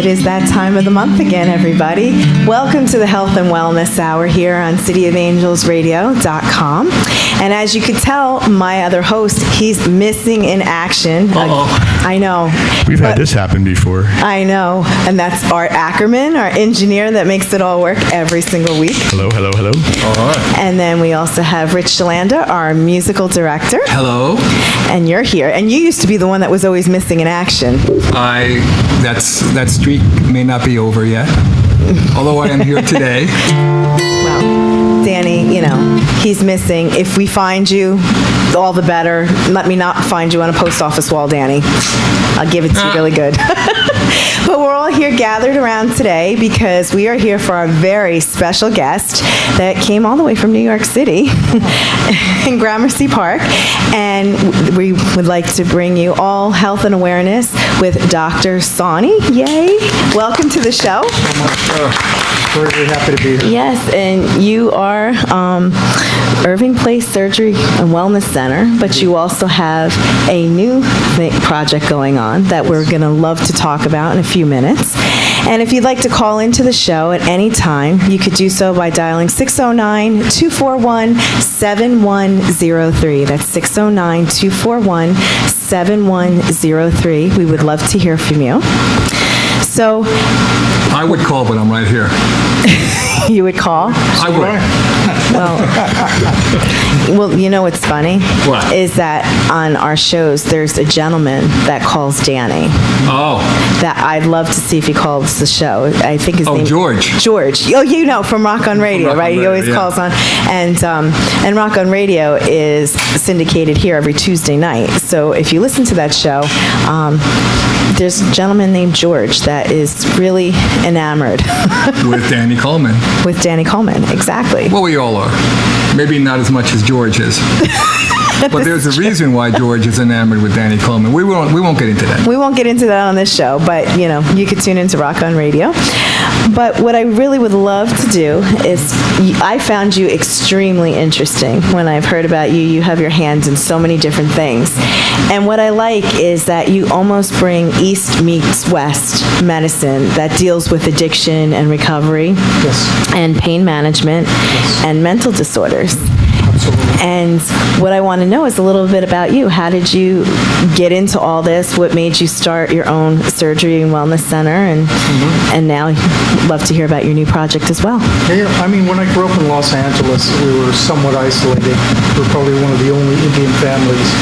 is that time of the month again, everybody. Welcome to the Health and Wellness Hour here on cityofangelsradio.com. And as you could tell, my other host, he's missing in action. I know. We've had this happen before. I know. And that's Art Ackerman, our engineer that makes it all work every single week. Hello, hello, hello. All right. And then we also have Ryche, Chlanda, our musical director. Hello. And you're here. And you used to be the one that was always missing in action. That streak may not be over yet, although I am here today. Well, Danny, he's missing. If we find you, all the better. Let me not find you on a post office wall, Danny. I'll give it to you really good. But we're all here gathered around today because we are here for our very special guest that came all the way from New York City in Gramercy Park. And we would like to bring you all health and awareness with Dr. Sawhney. Yay. Welcome to the show. Very happy to be here. Yes, and you are Irving Place Surgery and Wellness Center, but you also have a new project going on that we're going to love to talk about in a few minutes. And if you'd like to call into the show at any time, you could do so by dialing 609-241-7103. That's 609-241-7103. We would love to hear from you. So I would call, but I'm right here. You would call? I would. Well, you know what's funny? What? Is that on our shows, there's a gentleman that calls Danny. Oh. That I'd love to see if he calls the show. I think his name... George. George. Oh, from Rock on Radio, right? He always calls on. And Rock on Radio is syndicated here every Tuesday night. So if you listen to that show, there's a gentleman named George that is really enamored. With Danny Coleman. With Danny Coleman, exactly. Well, we all are. Maybe not as much as George is. But there's a reason why George is enamored with Danny Coleman. We won't get into that. We won't get into that on this show, but, you could tune into Rock on Radio. But what I really would love to do is, I found you extremely interesting when I've heard about you. You have your hands in so many different things. And what I like is that you almost bring East meets West medicine that deals with addiction and recovery. Yes. And pain management. Yes. And mental disorders. Absolutely. And what I want to know is a little bit about you. How did you get into all this? What made you start your own surgery and wellness center? And now I'd love to hear about your new project as well. Yeah, when I grew up in Los Angeles, we were somewhat isolated. We were probably one of the only Indian families.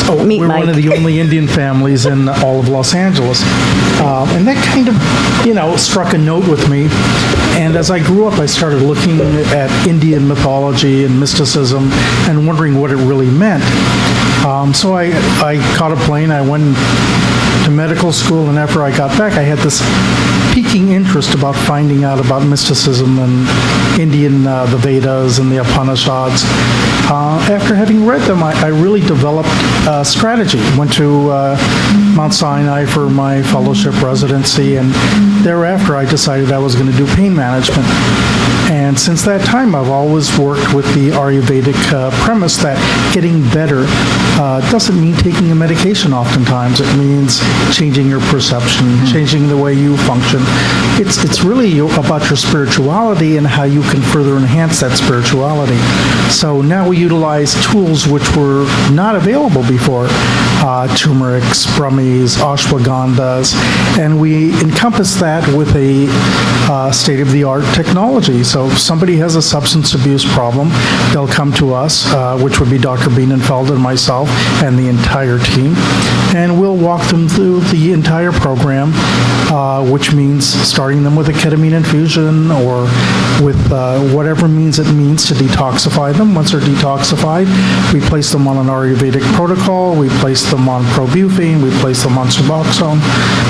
We're one of the only Indian families in all of Los Angeles. And that kind of, struck a note with me. And as I grew up, I started looking at Indian mythology and mysticism and wondering what it really meant. So I caught a plane. I went to medical school, and after I got back, I had this piquing interest about finding out about mysticism and Indian, the Vedas and the Upanishads. After having read them, I really developed a strategy. Went to Mount Sinai for my fellowship residency, and thereafter I decided I was going to do pain management. And since that time, I've always worked with the Ayurvedic premise that getting better doesn't mean taking a medication oftentimes. It means changing your perception, changing the way you function. It's really about your spirituality and how you can further enhance that spirituality. So now we utilize tools which were not available before, turmerics, brahmis, ashwagandhas, and we encompass that with a state-of-the-art technology. So if somebody has a substance abuse problem, they'll come to us, which would be Dr. Bienenfeld and myself and the entire team, and we'll walk them through the entire program, which means starting them with a ketamine infusion or with whatever means it means to detoxify them. Once they're detoxified, we place them on an Ayurvedic protocol, we place them on probufene, we place them on Suboxone,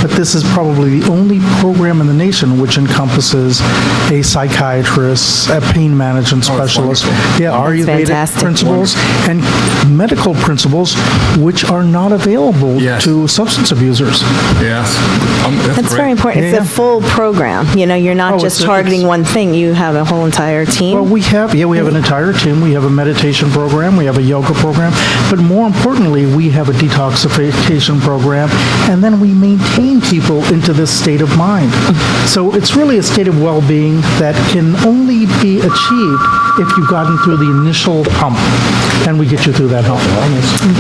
but this is probably the only program in the nation which encompasses a psychiatrist, a pain management specialist, Ayurvedic principles, and medical principles which are not available to substance abusers. Yes. That's very important. It's a full program. You're not just targeting one thing. You have a whole entire team. Well, we have an entire team. We have a meditation program. We have a yoga program. But more importantly, importantly, we have a detoxification program, and then we maintain people into this state of mind. So it's really a state of well-being that can only be achieved if you've gotten through the initial hump, and we get you through that hump.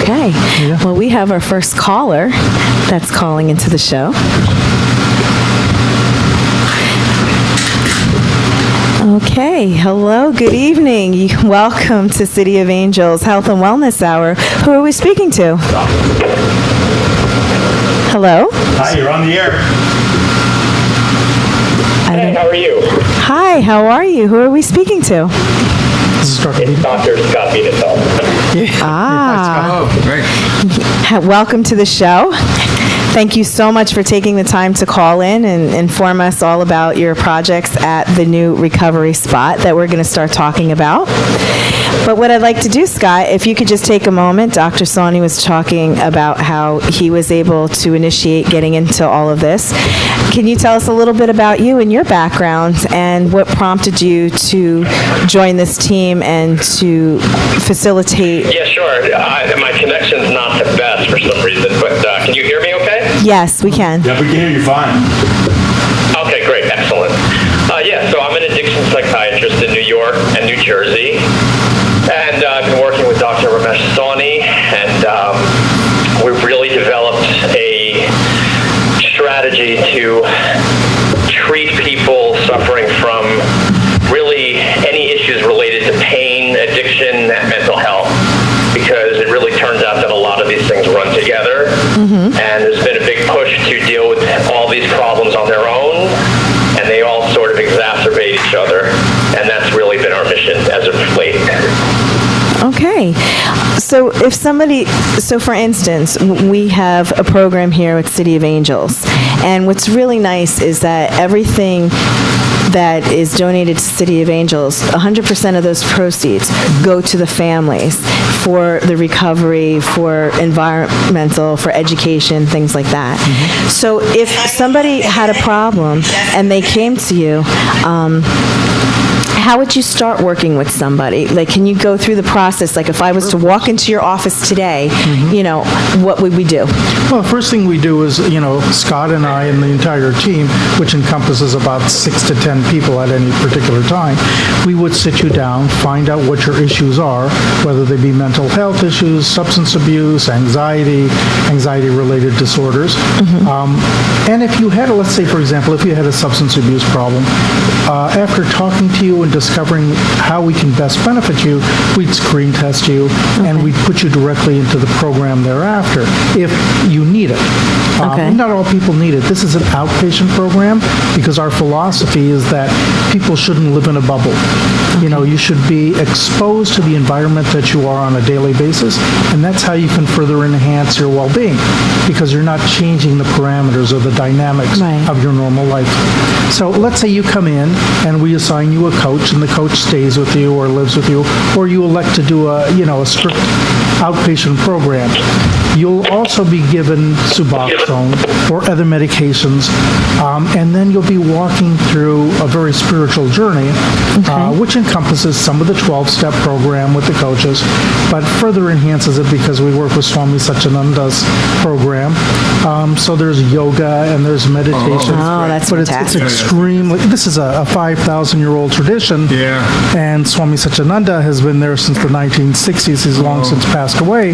Okay. Yeah. Well, we have our first caller that's calling into the show. Okay. Hello. Good evening. Welcome to City of Angels Health and Wellness Hour. Who are we speaking to? Hello? Hi, you're on the air. Hey, how are you? Hi. How are you? Who are we speaking to? This is Dr. It's Dr. Scott Beatisell. Ah. Oh, great. Welcome to the show. Thank you so much for taking the time to call in and inform us all about your projects at the new recovery spot that we're going to start talking about. But what I'd like to do, Scott, if you could just take a moment. Dr. Sawhney was talking about how he was able to initiate getting into all of this. Can you tell us a little bit about you and your background and what prompted you to join this team and to facilitate? Yeah, sure. My connection's not the best for some reason, but can you hear me okay? Yes, we can. Yeah, we can hear you fine. Okay, great. Excellent. Yeah, so I'm an addiction psychiatrist in New York and New Jersey, and I've been working with Dr. Ramesh, and we've really developed a strategy to treat people suffering from really any issues related to pain, addiction, and mental health, because it really turns out that a lot of these things run together, and there's been a big push to deal with all these problems on their own, and they all sort of exacerbate each other, and that's really been our mission as of late. Okay. So for instance, we have a program here at City of Angels, and what's really nice is that everything that is donated to City of Angels, 100% of those proceeds go to the families for the recovery, for environmental, for education, things like that. So if somebody had a problem and they came to you, how would you start working with somebody? Like, can you go through the process? Like, if I was to walk into your office today, what would we do? Well, the first thing we do is, Scott and I and the entire team, which encompasses about 6 to 10 people at any particular time, we would sit you down, find out what your issues are, whether they be mental health issues, substance abuse, anxiety-related disorders. And if you had, let's say, for example, if you had a substance abuse problem, after talking to you and discovering how we can best benefit you, we'd screen test you, and we'd put you directly into the program thereafter if you need it. Not all people need it. This is an outpatient program because our philosophy is that people shouldn't live in a bubble. You should be exposed to the environment that you are on a daily basis, and that's how you can further enhance your well-being, because you're not changing the parameters or the dynamics of your normal life. So let's say you come in and we assign you a coach, and the coach stays with you or lives with you, or you elect to do a strict outpatient program. You'll also be given Suboxone or other medications, and then you'll be walking through a very spiritual journey, which encompasses some of the 12-step program with the coaches, but further enhances it because we work with Swami Satchidananda's program. So there's yoga and there's meditation. Oh, that's but fantastic. it's extremely, this is a 5,000-year-old tradition, and Swami Satchidananda has been there since the 1960s. He's long since passed away,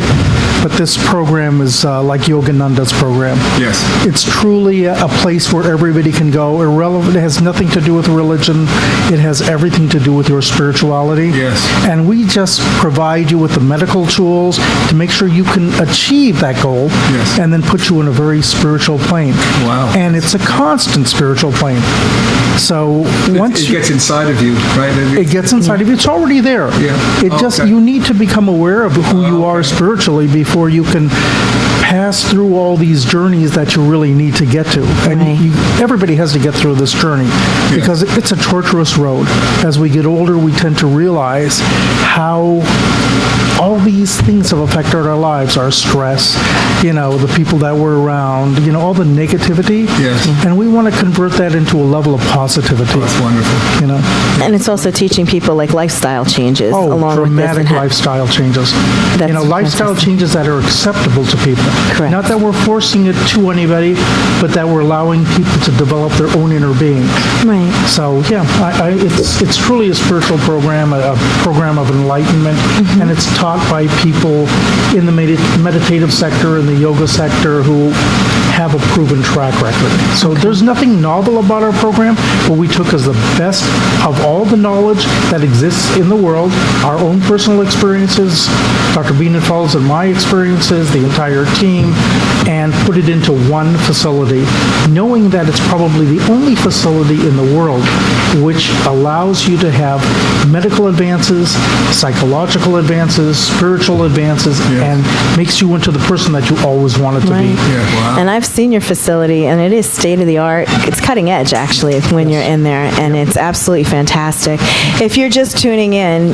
but this program is like Yogananda's program. Yes. It's truly a place where everybody can go. Irrelevant. It has nothing to do with religion. It has everything to do with your spirituality. Yes. And we just provide you with the medical tools to make sure you can achieve that goal, and then put you in a very spiritual plane. Wow. And it's a constant spiritual plane. So once it gets inside of you, right? it gets inside of you, it's already there. Yeah. It just, you need to become aware of who you are spiritually before you can pass through all these journeys that you really need to get to. And Right. everybody has to get through this journey because it's a torturous road. As we get older, we tend to realize how all these things have affected our lives, our stress, the people that we're around, all the negativity. Yes. And we want to convert that into a level of positivity. That's wonderful. And it's also teaching people like lifestyle changes Oh, along dramatic with this. lifestyle changes. That's Lifestyle fantastic. changes that are acceptable to people. Correct. Not that we're forcing it to anybody, but that we're allowing people to develop their own inner being. Right. So yeah, it's truly a spiritual program, a program of enlightenment, Mm-hmm. and it's taught by people in the meditative sector, in the yoga sector, who have a proven track record. So there's nothing novel about our program. What we took is the best of all the knowledge that exists in the world, our own personal experiences, Dr. Bienenfeld's and my experiences, the entire team, and put it into one facility, knowing that it's probably the only facility in the world which allows you to have medical advances, psychological advances, spiritual advances, and makes you into the person that you always wanted to be. Right. Yeah, wow. And I've seen your facility, and it is state-of-the-art. It's cutting edge, actually, when you're in there, and it's absolutely fantastic. If you're just tuning in,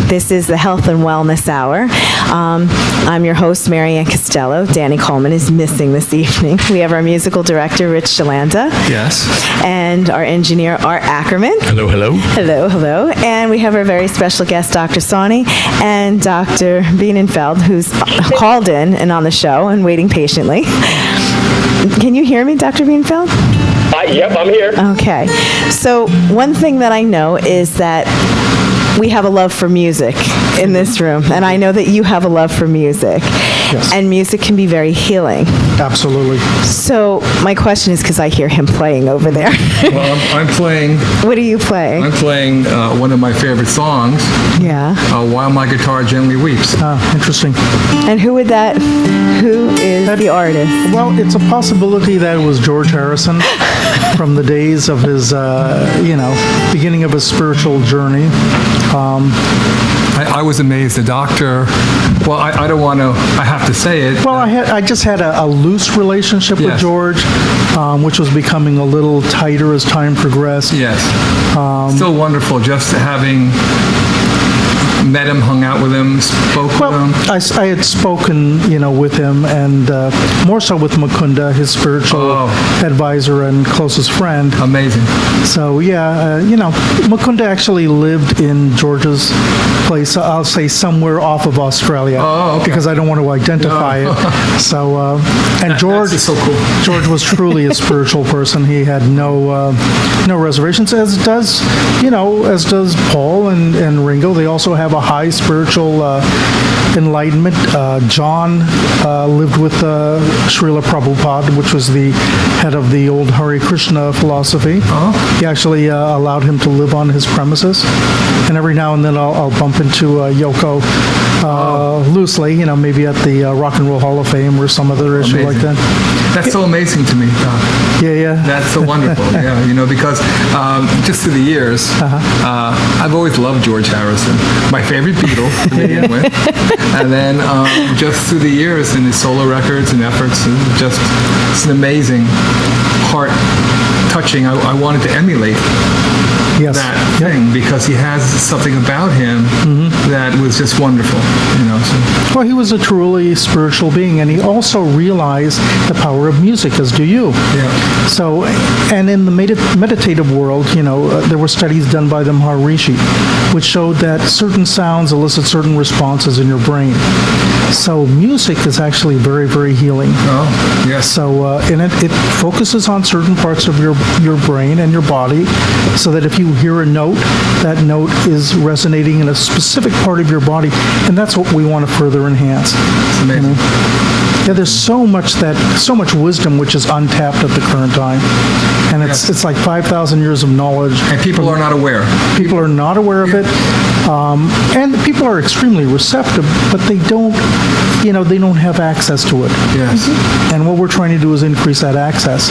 this is the Health and Wellness Hour. I'm your host, Maryann Castello. Danny Coleman is missing this evening. We have our musical director, Ryche, Yes. and our engineer, Art Ackerman. Hello, hello. Hello, hello. And we have our very special guest, Dr. Sawhney, and Dr. Bienenfeld, who's called in and on the show and waiting patiently. Can you hear me, Dr. Bienenfeld? Yep, I'm here. Okay. So one thing that I know is that we have a love for music in this room, and I know that you have a love for music. Yes. And music can be very healing. Absolutely. So my question is, because I hear him playing over there. Well, I'm playing. What are you playing? I'm playing one of my favorite songs, Yeah. "While My Guitar Gently Weeps." Interesting. And who is the artist? Well, it's a possibility that it was George Harrison from the days of his, beginning of his spiritual journey. I was amazed. The doctor. Well, I don't want to. I have to say it. Well, I just had a loose relationship with Yes. George, which was becoming a little tighter as time progressed. Yes. Still wonderful. Just having met him, hung out with him, spoke Well, with him. I had spoken, with him, and more so with Mukunda, his spiritual advisor and closest friend. Amazing. So yeah, Mukunda actually lived in George's place. I'll say somewhere off of Australia, Oh, okay. because I don't want to identify it. So, and George, That's so cool. George was truly a spiritual person. He had no reservations, as does Paul and Ringo. They also have a high spiritual enlightenment. John lived with Srila Prabhupada, which was the head of the old Hare Krishna philosophy. He actually allowed him to live on his premises. And every now and then I'll bump into Yoko loosely, maybe at the Rock and Roll Hall of Fame or some other issue like that. That's so amazing to me, Doc. Yeah. That's so wonderful. Yeah, because just through the years, I've always loved George Harrison, my favorite Beatle to begin with, and then just through the years in his solo records and efforts, it's an amazing, heart-touching. I wanted to emulate Yes. that thing because he has something about him that was just wonderful. So. Well, he was a truly spiritual being, and he also realized the power of music, as do you. Yeah. So, and in the meditative world, there were studies done by the Ryche, which showed that certain sounds elicit certain responses in your brain. So music is actually very, very healing. Oh, yes. So, and it focuses on certain parts of your brain and your body, so that if you hear a note, that note is resonating in a specific part of your body, and that's what we want to further enhance. It's amazing. Yeah, there's so much wisdom which is untapped at the current time, and it's like 5,000 years of knowledge. And people are not aware. People are not aware of it, and people are extremely receptive, but they don't have access to it. Yes. And what we're trying to do is increase that access.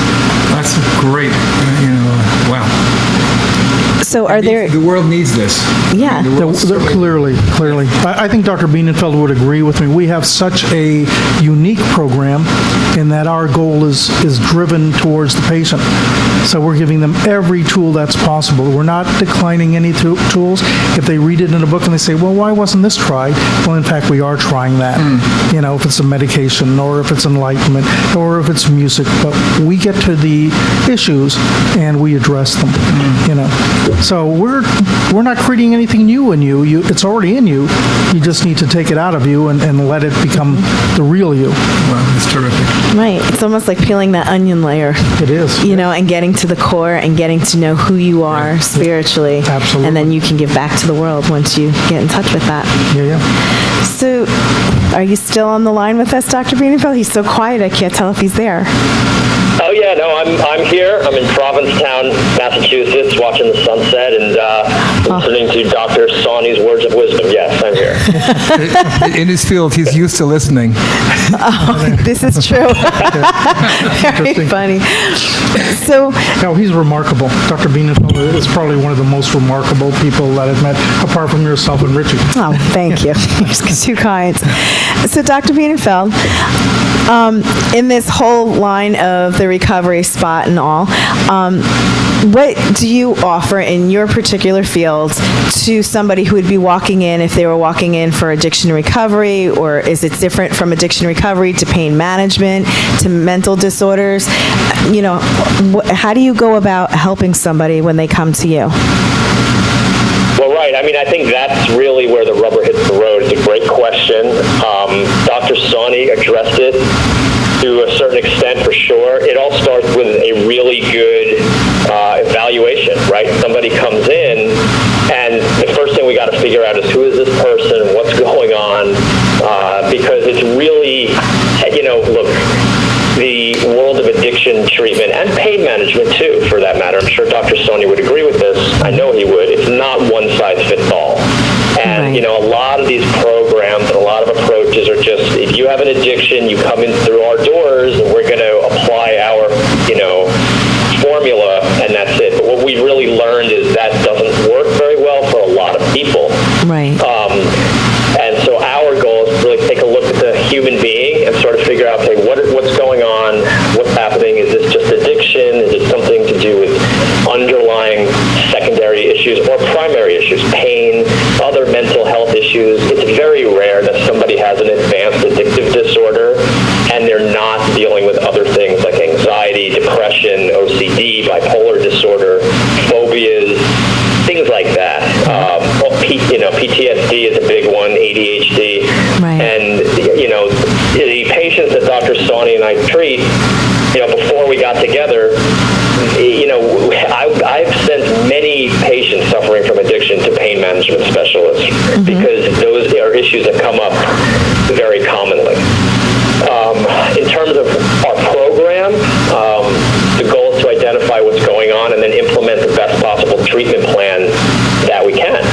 That's great. Wow. So are there, The world needs this. yeah. Clearly. I think Dr. Bienenfeld would agree with me. We have such a unique program in that our goal is driven towards the patient. So we're giving them every tool that's possible. We're not declining any tools. If they read it in a book and they say, well, why wasn't this tried? Well, in fact, we are trying that. You know, if it's a medication or if it's enlightenment or if it's music. But we get to the issues and we address them, you know. So we're not creating anything new in you. It's already in you. You just need to take it out of you and let it become the real you. Well, it's terrific. Right. It's almost like peeling that onion layer. It is. You know, and getting to the core and getting to know who you are spiritually. Absolutely. And then you can give back to the world once you get in touch with that. Yeah. So, are you still on the line with us, Dr. Bienenfeld? He's so quiet, I can't tell if he's there. Oh yeah, no, I'm here. I'm in Provincetown, Massachusetts, watching the sunset and listening to Dr. Sawhney's words of wisdom. Yes, I'm here. In his field, he's used to listening. Oh, this is true. Very funny. So, No, he's remarkable. Dr. Bienenfeld is probably one of the most remarkable people that I've met, apart from yourself and Richie. oh, thank you. You're too kind. So, Dr. Bienenfeld, in this whole line of the recovery spot and all, what do you offer in your particular field to somebody who would be walking in if they were walking in for addiction recovery, or is it different from addiction recovery to pain management, to mental disorders? You know, how do you go about helping somebody when they come to you? Well, right. I mean, I think that's really where the rubber hits the road. It's a great question. Dr. Sawhney addressed it to a certain extent, for sure. It all starts with a really good evaluation, right? Somebody comes in, and the first thing we got to figure out is who is this person, what's going on, because it's really, you know, look, the world of addiction treatment and pain management too, for that matter. I'm sure Dr. Sawhney would agree with this. I know he would. It's not one size fits all. And, you know, a lot of these programs and a lot of approaches are just, if you have an addiction, you come in through our doors and we're going to apply our, you know, formula and that's it. But what we really learned is that doesn't work very well for a lot of people. Right. And so our goal is to really take a look at the human being and sort of figure out, okay, what's going on? What's happening? Is this just addiction? Is it something to do with underlying secondary issues or primary issues, pain, other mental health issues? It's very rare that somebody has an advanced addictive disorder and they're not dealing with other things like anxiety, depression, OCD, bipolar disorder, phobias, things like that. You know, PTSD is a big one, ADHD. Right. And, you know, the patients that Dr. Sawhney and I treat, you know, before we got together, you know, I've sent many patients suffering from addiction to pain management specialists because those are issues that come up very commonly. In terms of our program, the goal is to identify what's going on and then implement the best possible treatment plan that we can.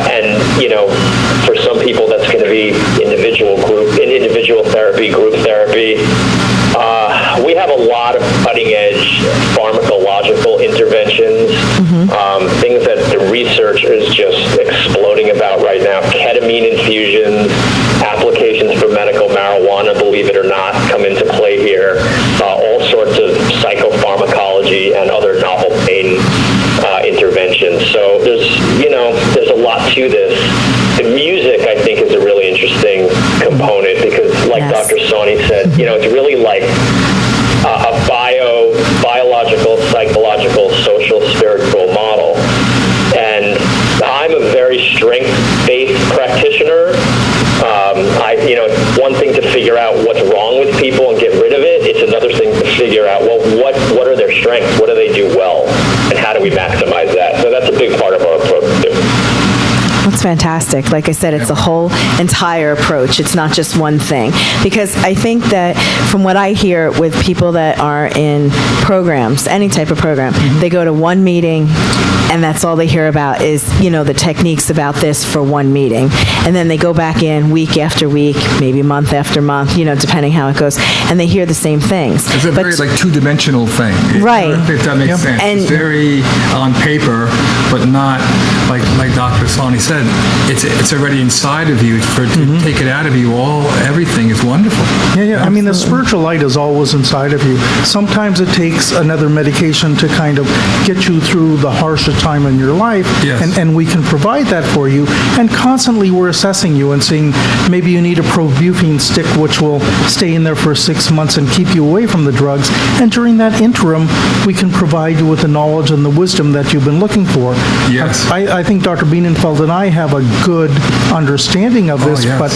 And, you know, for some people that's going to be individual therapy, group therapy. We have a lot of cutting-edge pharmacological interventions, things that the research is just exploding about right now. Ketamine infusions, applications for medical marijuana, believe it or not, come into play here. All sorts of psychopharmacology and other novel pain interventions. So there's a lot to this. The music, I think, is a really interesting component because, like Dr. Sawhney said, you know, it's really like a biological, psychological, social, spiritual model. And I'm a very strength-based practitioner. It's one thing to figure out what's wrong with people and get rid of it. It's another thing to figure out, well, what are their strengths? What do they do well? And how do we maximize that? So that's a big part of our approach, too. That's fantastic. Like I said, it's a whole entire approach. It's not just one thing. Because I think that from what I hear with people that are in programs, any type of program, they go to one meeting and that's all they hear about is, you know, the techniques about this for one meeting. And then they go back in week after week, maybe month after month, you know, depending how it goes, and they hear the same things. It's a very like two-dimensional thing. Right. If that makes sense. And it's very on paper, but not like Dr. Sawhney said. It's already inside of you. To take it out of you, everything is wonderful. Yeah. I mean, the spiritual light is always inside of you. Sometimes it takes another medication to kind of get you through the harshest time in your life, Yes. and we can provide that for you. And constantly we're assessing you and seeing maybe you need a probufene stick, which will stay in there for 6 months and keep you away from the drugs. And during that interim, we can provide you with the knowledge and the wisdom that you've been looking for. Yes. I think Dr. Bienenfeld and I have a good understanding of this, yes. but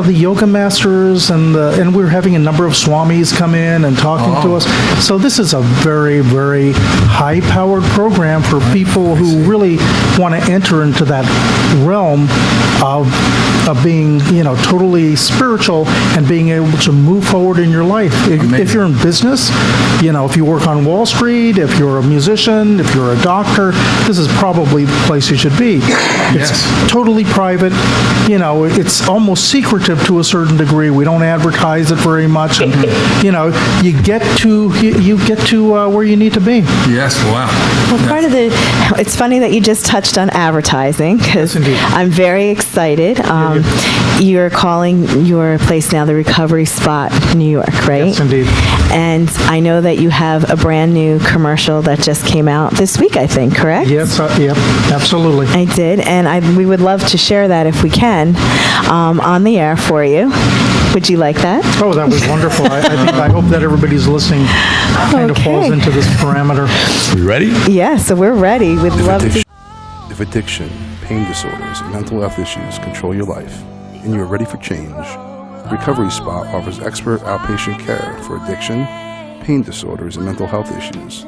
the yoga masters and we're having a number of swamis come in and talking to us. So this is a very, very high-powered program for people who really want to enter into that realm of being, totally spiritual and being able to move forward in your life. If you're in business, if you work on Wall Street, if you're a musician, if you're a doctor, this is probably the place you should be. It's totally private. It's almost secretive to a certain degree. We don't advertise it very much. And, you get to where you need to be. Yes, wow. Well, part of it's funny that you just touched on advertising, because Yes, indeed. I'm very excited. You're calling your place now the Recovery Spot New York, right? Yes, indeed. And I know that you have a brand new commercial that just came out this week, I think, correct? Yes, yep, absolutely. I did, and we would love to share that if we can on the air for you. Would you like that? Oh, that was wonderful. I hope that everybody's listening kind of falls Okay. into this parameter. We ready? Yeah, so we're ready. We'd love to. If addiction, pain disorders, and mental health issues control your life, and you are ready for change, Recovery Spot offers expert outpatient care for addiction, pain disorders, and mental health issues.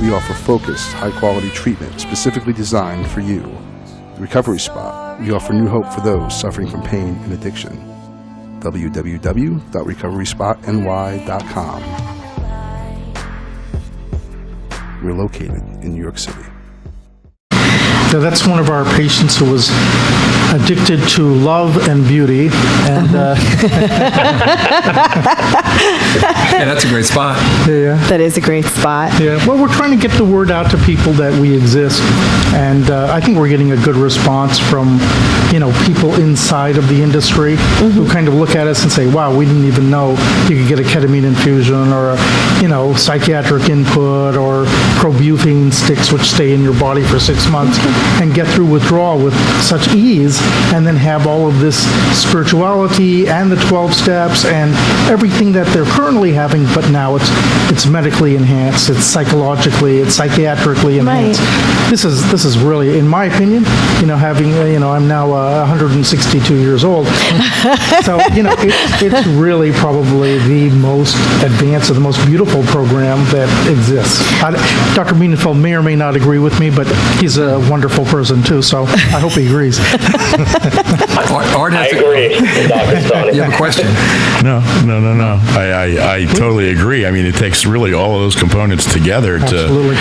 We offer focused, high-quality treatment specifically designed for you. The Recovery Spot, we offer new hope for those suffering from pain and addiction. www.recoveryspotny.com. We're located in New York City. So that's one of our patients who was addicted to love and beauty, and Yeah, that's a great spot. That is a great spot. Yeah, well, we're trying to get the word out to people that we exist, and I think we're getting a good response from, people inside of the industry who kind of look at us and say, wow, we didn't even know you could get a ketamine infusion or psychiatric input or probufene sticks which stay in your body for 6 months and get through withdrawal with such ease, and then have all of this spirituality and the 12 steps and everything that they're currently having, but now it's medically enhanced, it's psychologically, it's psychiatrically enhanced. Right. This is really, in my opinion, having, I'm now 162 years old. So, it's really probably the most advanced or the most beautiful program that exists. Dr. Bienenfeld may or may not agree with me, but he's a wonderful person too, so I hope he agrees. Art I has agree, Dr. Sawhney. You have a question? No. I totally agree. I mean, it takes really all of those components together Absolutely.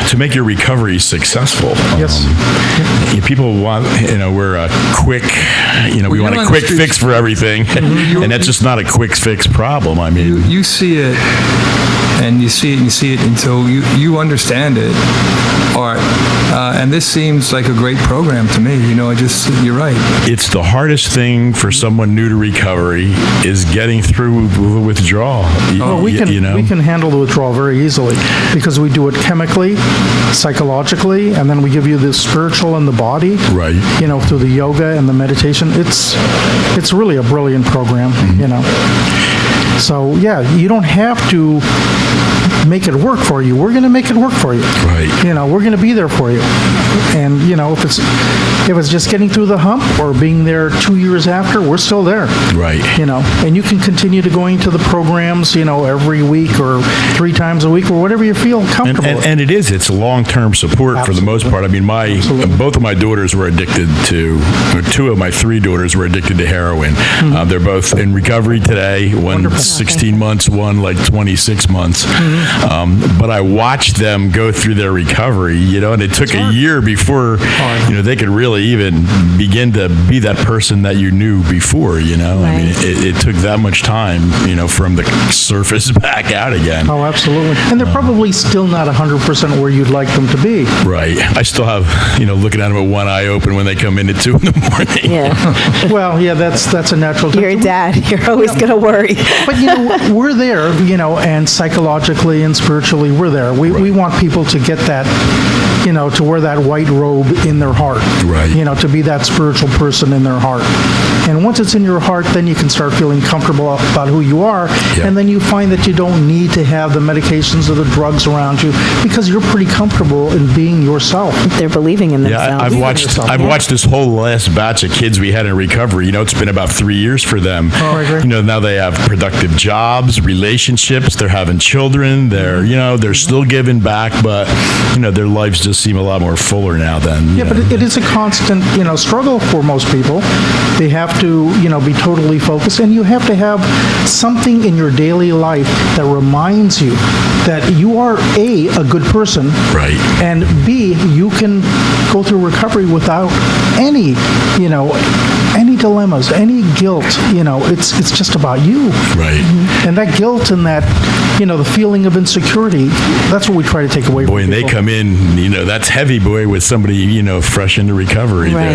to make your recovery successful. Yes. People want, we're a quick, we want a quick fix for everything, and that's just not a quick fix problem. I mean, You see it, and you see it, and you see it until you understand it, Art. And this seems like a great program to me. You're right. it's the hardest thing for someone new to recovery is getting through the withdrawal. Well, we can handle the withdrawal very easily because we do it chemically, psychologically, and then we give you the spiritual in the body. Right. Through the yoga and the meditation. It's really a brilliant program. So yeah, you don't have to make it work for you. We're going to make it work for you. Right. We're going to be there for you. And if it's just getting through the hump or being there 2 years after, we're still there. Right. And you can continue to going to the programs, every week or 3 times a week or whatever you feel comfortable with. And it's long-term support for the most part. I mean, both of my daughters were addicted to, or 2 of my 3 daughters were addicted to heroin. They're both in recovery today. One 16 months, one like 26 months. But I watched them go through their recovery recovery, and it took a year before, they could really even begin to be that person that you knew before, I mean, it took that much time, from the surface back out again. Oh, absolutely. And they're probably still not 100% where you'd like them to be. Right. I still have, looking at them with one eye open when they come in at 2 a.m. Yeah. Well, yeah, that's a natural You're a tendency. dad. You're always going to worry. But, we're there, and psychologically and spiritually, we're there. We want people to get that, to wear that white robe in their heart. Right. To be that spiritual person in their heart. And once it's in your heart, then you can start feeling comfortable about who you are. Yeah. And then you find that you don't need to have the medications or the drugs around you because you're pretty comfortable in being yourself. They're believing in themselves. Yeah, I've watched this whole last batch of kids we had in recovery. It's been about 3 years for them. Oh, I agree. Now they have productive jobs, relationships, they're having children, they're still giving back, but, their lives just seem a lot more fuller now than, Yeah, but it is a constant, struggle for most people. They have to, be totally focused, and you have to have something in your daily life that reminds you that you are A, a good person, Right. and B, you can go through recovery without any, any dilemmas, any guilt. It's just about you. Right. And that guilt and that, the feeling of insecurity, that's what we try to take away from Boy, and they people. come in, that's heavy, boy, with somebody, fresh into recovery. Right.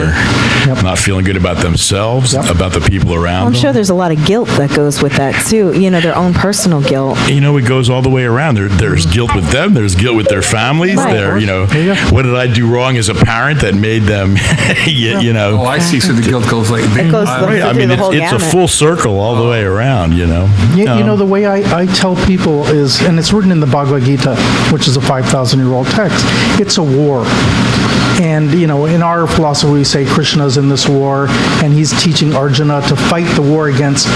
They're not feeling good about themselves, about the people around I'm them. sure there's a lot of guilt that goes with that too. Their own personal guilt. It goes all the way around. There's guilt with them. There's guilt with their families. Right. What did I do wrong as a parent that made them, Oh, I see. So the guilt goes like It goes Right. I mean, the whole it's a gamut. full circle all the way around, The way I tell people is, and it's written in the Bhagavad Gita, which is a 5,000-year-old text, it's a war. And, in our philosophy, we say Krishna's in this war, and he's teaching Arjuna to fight the war against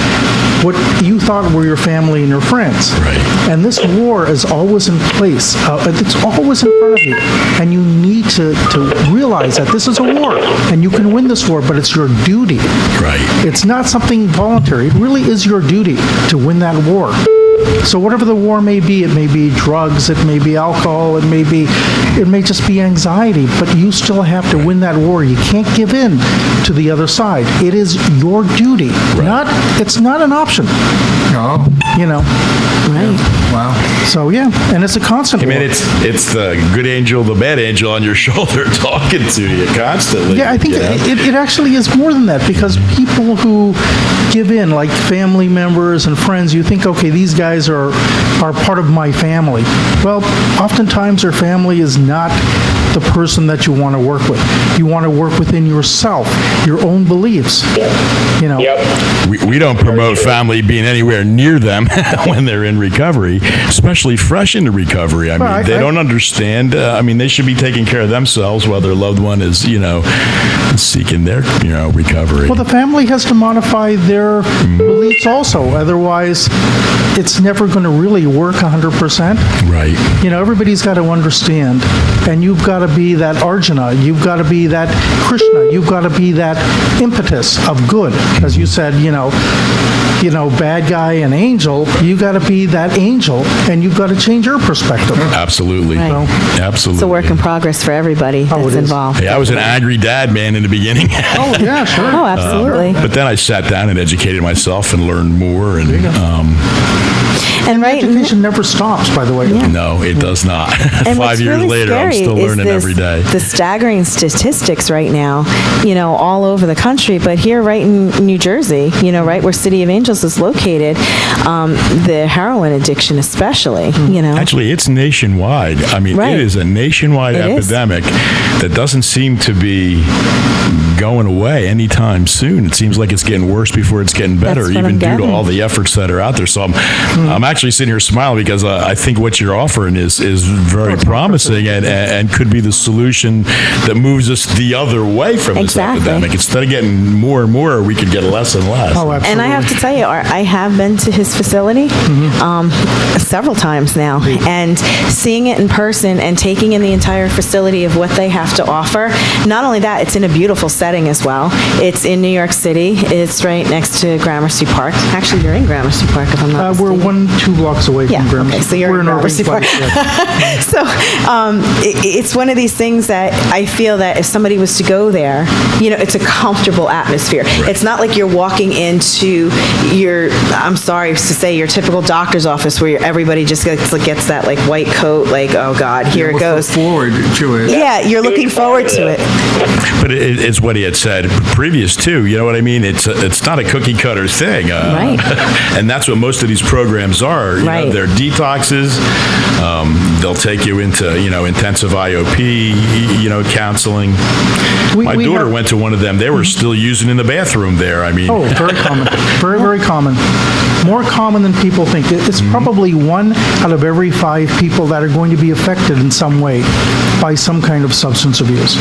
what you thought were your family and your friends. Right. And this war is always in place. It's always in front of you. And you need to realize that this is a war, and you can win this war, but it's your duty. Right. It's not something voluntary. It really is your duty to win that war. So whatever the war may be, it may be drugs, it may be alcohol, it may just be anxiety, but you still have to win that war. You can't give in to the other side. It is your duty. It's not an option. Oh, Right. wow. So yeah, and it's a constant I mean, war. it's the good angel, the bad angel on your shoulder talking to you constantly. Yeah, I think it actually is more than that, because people who give in, like family members and friends, you think, okay, these guys are part of my family. Well, oftentimes their family is not the person that you want to work with. You want to work within yourself, your own beliefs. Yep. We don't promote family being anywhere near them when they're in recovery, especially fresh into recovery. I mean, they don't understand. They should be taking care of themselves while their loved one is, seeking their, recovery. Well, the family has to modify their beliefs also. Otherwise, it's never going to really work 100%. Right. Everybody's got to understand, and you've got to be that Arjuna, you've got to be that Krishna, you've got to be that impetus of good. As you said, bad guy and angel, you got to be that angel, and you've got to change your perspective. Absolutely. Right. Absolutely. It's a work in progress for everybody that's it is. involved. Hey, I was an angry dad, man, in the beginning. Oh, yeah, sure. Oh, absolutely. But then I sat down and educated myself and learned more. And And Education never stops, by the way. no, it does not. And 5 what's years really later, I'm scary still is learning every day. The staggering statistics right now, all over the country, but here right in New Jersey, right where City of Angels is located, the heroin addiction especially, Actually, it's nationwide. I mean, Right. it is a nationwide It is. epidemic that doesn't seem to be going away anytime soon. It seems like it's getting worse before it's getting better, That's what even I'm due to gathering. all the efforts that are out there. So I'm actually sitting here smiling because I think what you're offering is very promising and could be the solution that moves us the other way from this Exactly. epidemic. Instead of getting more and more, we could get less and less. Oh, absolutely. And I have to tell you, I have been to his facility several times now, and seeing it in person and taking in the entire facility of what they have to offer. Not only that, it's in a beautiful setting as well. It's in New York City. It's right next to Gramercy Park. Actually, you're in Gramercy Park, if I'm not We're mistaken. 2 blocks away Yeah, from Gramercy. okay, so you're We're in Gramercy Park. Irving Place, yes. So it's one of these things that I feel that if somebody was to go there, it's a comfortable atmosphere. It's not like you're walking into I'm sorry to say, your typical doctor's office where everybody just gets that like white coat, like, oh God, here it goes. Look forward to it. Yeah, you're looking forward to it. But it's what he had said previous too. You know what I mean? It's not a cookie cutter thing. Right. And that's what most of these programs are. You know, Right. they're detoxes. They'll take you into, intensive IOP, counseling. My We daughter have- went to one of them. They were still using in the bathroom there. I mean, Oh, very common. Very, very common. More common than people think. It's probably 1 out of every 5 people that are going to be affected in some way by some kind of substance abuse.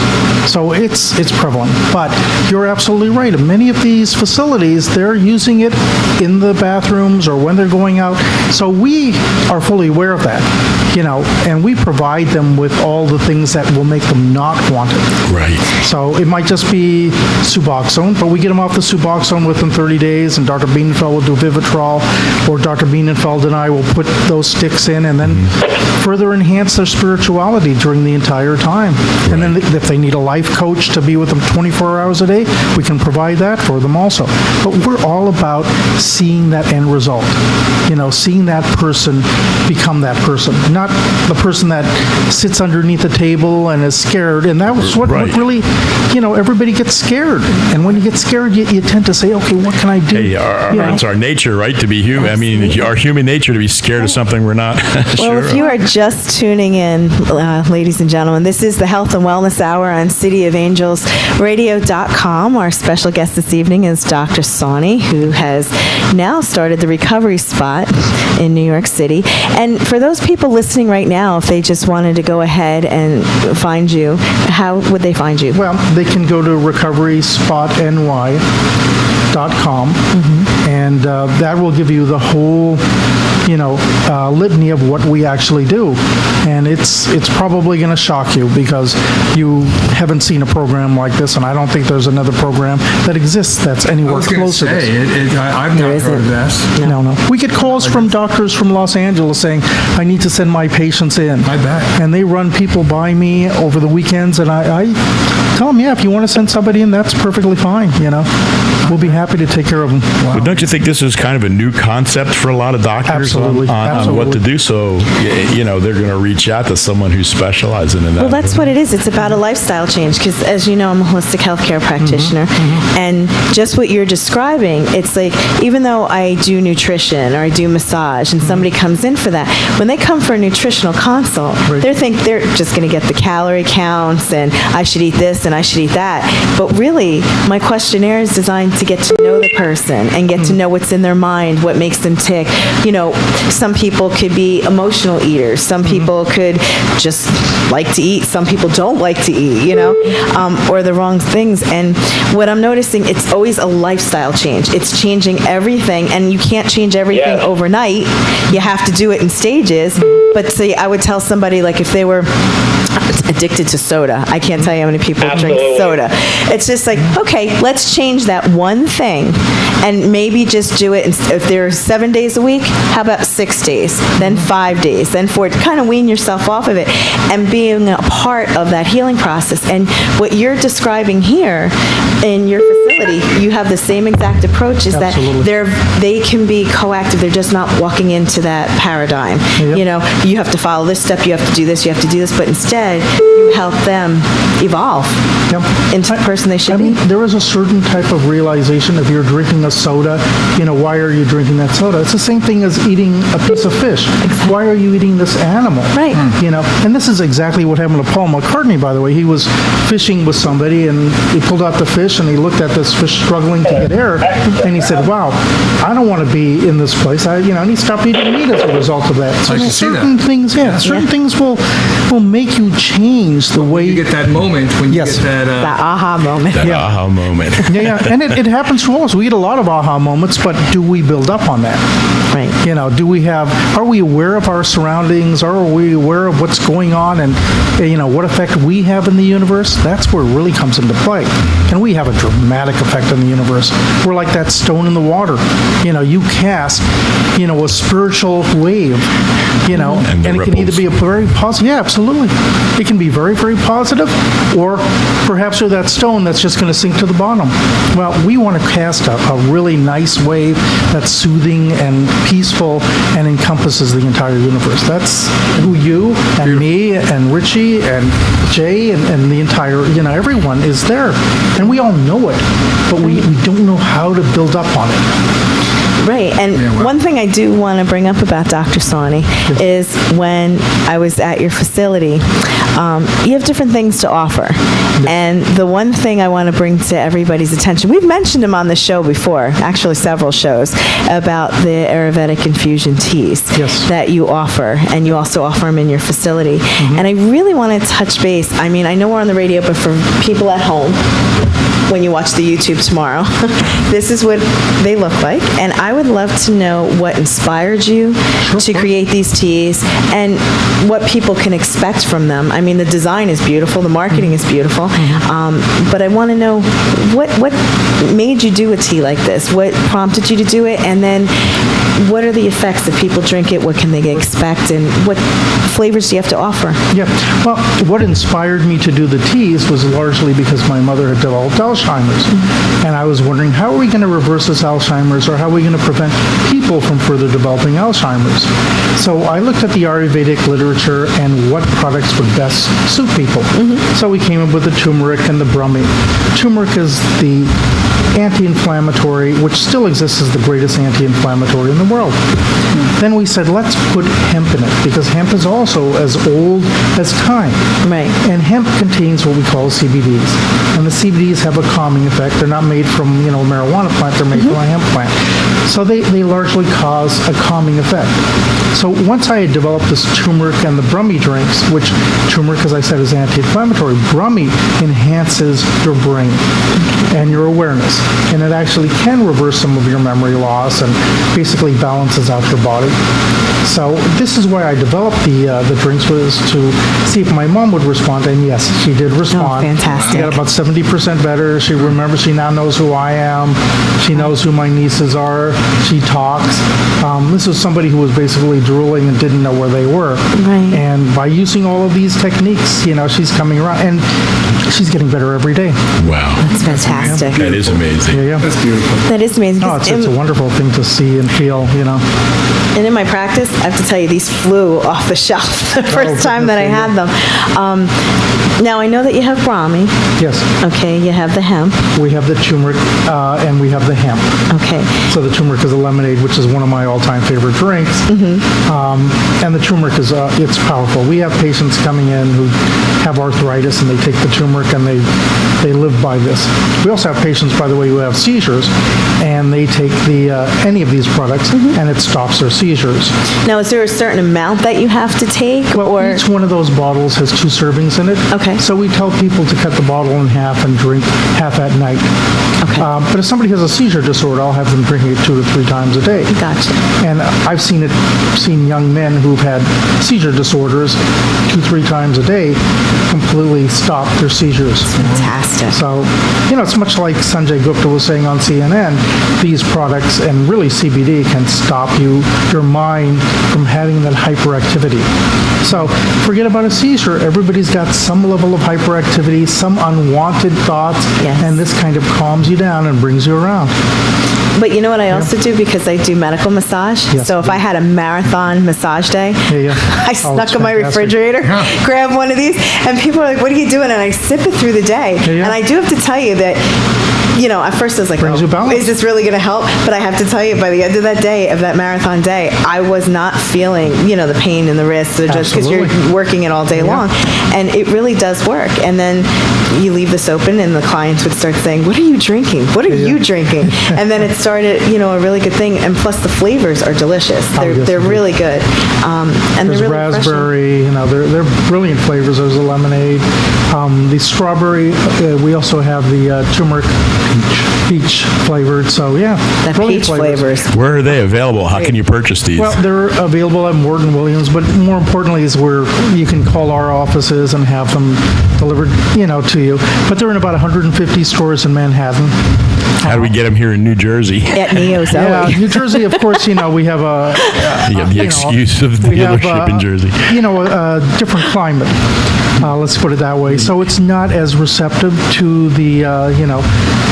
So it's prevalent. But you're absolutely right. Many of these facilities, they're using it in the bathrooms or when they're going out. So we are fully aware of that, and we provide them with all the things that will make them not want it. right. So it might just be Suboxone, but we get them off the Suboxone within 30 days, and Dr. Bienenfeld will do Vivitrol, or Dr. Bienenfeld and I will put those sticks in and then further enhance their spirituality during the entire time. And then if they need a life coach to be with them 24 hours a day, we can provide that for them also. But we're all about seeing that end result, seeing that person become that person, not the person that sits underneath the table and is scared. And that was what Right. really, everybody gets scared. And when you get scared, you tend to say, okay, what can I do? Hey, it's our nature, right, to be human. I mean, our human nature to be scared of something we're not Well, sure if of. you are just tuning in, ladies and gentlemen, this is the Health and Wellness Hour on cityofangelsradio.com. Our special guest this evening is Dr. Sawhney, who has now started the Recovery Spot in New York City. And for those people listening right now, if they just wanted to go ahead and find you, how would they find you? Well, they can go to recoveryspotny.com, and that will give you the whole, litany of what we actually do. And it's probably going to shock you because you haven't seen a program like this, and I don't think there's another program that exists that's I anywhere was going to close to say, this. I've not heard of that. No. We get calls from doctors from Los Angeles saying, I need to send my patients in. I bet. And they run people by me over the weekends, and I tell them, if you want to send somebody in, that's perfectly fine, We'll be happy to take care of them. But don't you think this is kind of a new concept for a lot of doctors Absolutely. on what to do? So, they're going to reach out to someone who's specializing in that. Well, that's what it is. It's about a lifestyle change because, as you know, I'm a holistic healthcare practitioner. And just what you're describing, it's like, even though I do nutrition or I do massage and somebody comes in for that, when they come for a nutritional consult, they think they're just going to get the calorie counts and I should eat this and I should eat that. But really, my questionnaire is designed to get to know the person and get to know what's in their mind, what makes them tick. Some people could be emotional eaters. Some people could just like to eat. Some people don't like to eat, or the wrong things. And what I'm noticing, it's always a lifestyle change. It's changing everything, and you can't change everything overnight. You have to do it in stages. But say, I would tell somebody, like, if they were addicted to soda, I can't tell you how many people drink soda. It's just like, okay, let's change that one thing and maybe just do it. If there are 7 days a week, how about 6 days, then 5 days, then 4, to kind of wean yourself off of it and being a part of that healing process. And what you're describing here in your facility, you have the same exact approach, is Absolutely. that they can be coactive. They're just not walking into that paradigm. Yep. You have to follow this step, you have to do this, you have to do this, but instead you help them evolve into the person they should be. There is a certain type of realization if you're drinking a soda, why are you drinking that soda? It's the same thing as eating a piece of fish. Why are you eating this animal? Right. And this is exactly what happened to Paul McCartney, by the way. He was fishing with somebody, and he pulled out the fish, and he looked at this fish struggling to get air, and he said, wow, I don't want to be in this place. And he stopped eating meat as a result of that. So I can see that. certain things, certain things will make you change the way You get that moment when you Yes. get that. That aha moment. That aha moment. and it happens to us. We get a lot of aha moments, but do we build up on that? Right. Are we aware of our surroundings? Are we aware of what's going on and, what effect we have in the universe? That's where it really comes into play. Can we have a dramatic dramatic effect on the universe. We're like that stone in the water. You cast, a spiritual wave, And and it can either be a very positive, yeah, absolutely. It can be very, very positive, or perhaps you're that stone that's just going to sink to the bottom. Well, we want to cast a really nice wave that's soothing and peaceful and encompasses the entire universe. That's who you and me and Ryche and Jay and the entire, everyone is there. And we all know it, but we don't know how to build up on it. Right, and one thing I do want to bring up about Dr. Sawhney is when I was at your facility, you have different things to offer. And the one thing I want to bring to everybody's attention, we've mentioned him on the show before, actually several shows, about the Ayurvedic infusion teas that you offer, and you also offer them in your facility. And I really want to touch base. I mean, I know we're on the radio, but for people at home, when you watch the YouTube tomorrow, this is what they look like. And I would love to know what inspired you to create these teas and what people can expect from them. I mean, the design is beautiful, the marketing is beautiful, but I want to know what made you do a tea like this? What prompted you to do it? And then what are the effects if people drink it? What can they expect? And what flavors do you have to offer? Yeah, well, what inspired me to do the teas was largely because my mother had developed Alzheimer's. And I was wondering, how are we going to reverse this Alzheimer's, or how are we going to prevent people from further developing Alzheimer's? So I looked at the Ayurvedic literature and what products would best suit people. So we came up with the turmeric and the brahmi. Turmeric is the anti-inflammatory, which still exists as the greatest anti-inflammatory in the world. Then we said, let's put hemp in it, because hemp is also as old as time. Right. And hemp contains what we call CBDs. And the CBDs have a calming effect. They're not made from, a marijuana plant, they're made from a hemp plant. So they largely cause a calming effect. So once I had developed this turmeric and the brahmi drinks, which turmeric, as I said, is anti-inflammatory, brahmi enhances your brain and your awareness. And it actually can reverse some of your memory loss and basically balances out your body. So this is why I developed the drinks, was to see if my mom would respond, and yes, she did respond. Oh, fantastic. She got about 70% better. She remembers, she now knows who I am. She knows who my nieces are. She talks. This was somebody who was basically drooling and didn't know where they were. Right. And by using all of these techniques, she's coming around, and she's getting better every day. Wow. That's fantastic. That is amazing. Yeah. That's beautiful. That is amazing. No, it's a wonderful thing to see and feel, And in my practice, I have to tell you, these flew off the shelf the first time that I had them. Now, I know that you have brahmi. Yes. Okay, you have the hemp. We have the turmeric and we have the hemp. Okay. So the turmeric is a lemonade, which is one of my all-time favorite drinks. And the turmeric is, it's powerful. We have patients coming in who have arthritis, and they take the turmeric and they live by this. We also have patients, by the way, who have seizures, and they take any of these products, and it stops their seizures. Now, is there a certain amount that you have to take? Well, or each one of those bottles has 2 servings in it. Okay. So we tell people to cut the bottle in half and drink half at night. Okay. But if somebody has a seizure disorder, I'll have them drinking it 2 to 3 times a day. Gotcha. And I've seen young men who've had seizure disorders 2-3 times a day completely stop their seizures. Fantastic. So, it's much like Sanjay Gupta was saying on CNN, these products, and really CBD, can stop your mind from having that hyperactivity. So forget about a seizure. Everybody's got some level of hyperactivity, some unwanted thoughts, and this kind of calms you down and brings you around. But you know what I also do, because I do medical massage? Yes. So if I had a marathon massage day, I snuck in my fantastic. refrigerator, grab one of these, and people are like, what are you doing? And I sip it through the day. And I do have to tell you that, at first I was like, is this really going to help? But I have to tell you, by the end of that day, of that marathon day, I was not feeling, the pain in the wrists, or just because you're working it all day long. And it really does work. And then you leave this open, and the clients would start saying, what are you drinking? What are you drinking? And then it started, a really good thing. And plus the flavors are delicious. They're really good. And There's they're really raspberry, they're brilliant flavors. There's a lemonade. The strawberry, we also have the turmeric peach flavored. So yeah, That brilliant peach flavors. flavors. Where are they available? How can you purchase these? Well, they're available at Morgan Williams, but more importantly is where you can call our offices and have them delivered, to you. But they're in about 150 stores in Manhattan. How do we get them here in New Jersey? At Neo Zoe. Yeah, New Jersey, of course, we have a... You have the excuse of the we have, dealership in Jersey. A different climate. Let's put it that way. So it's not as receptive to the,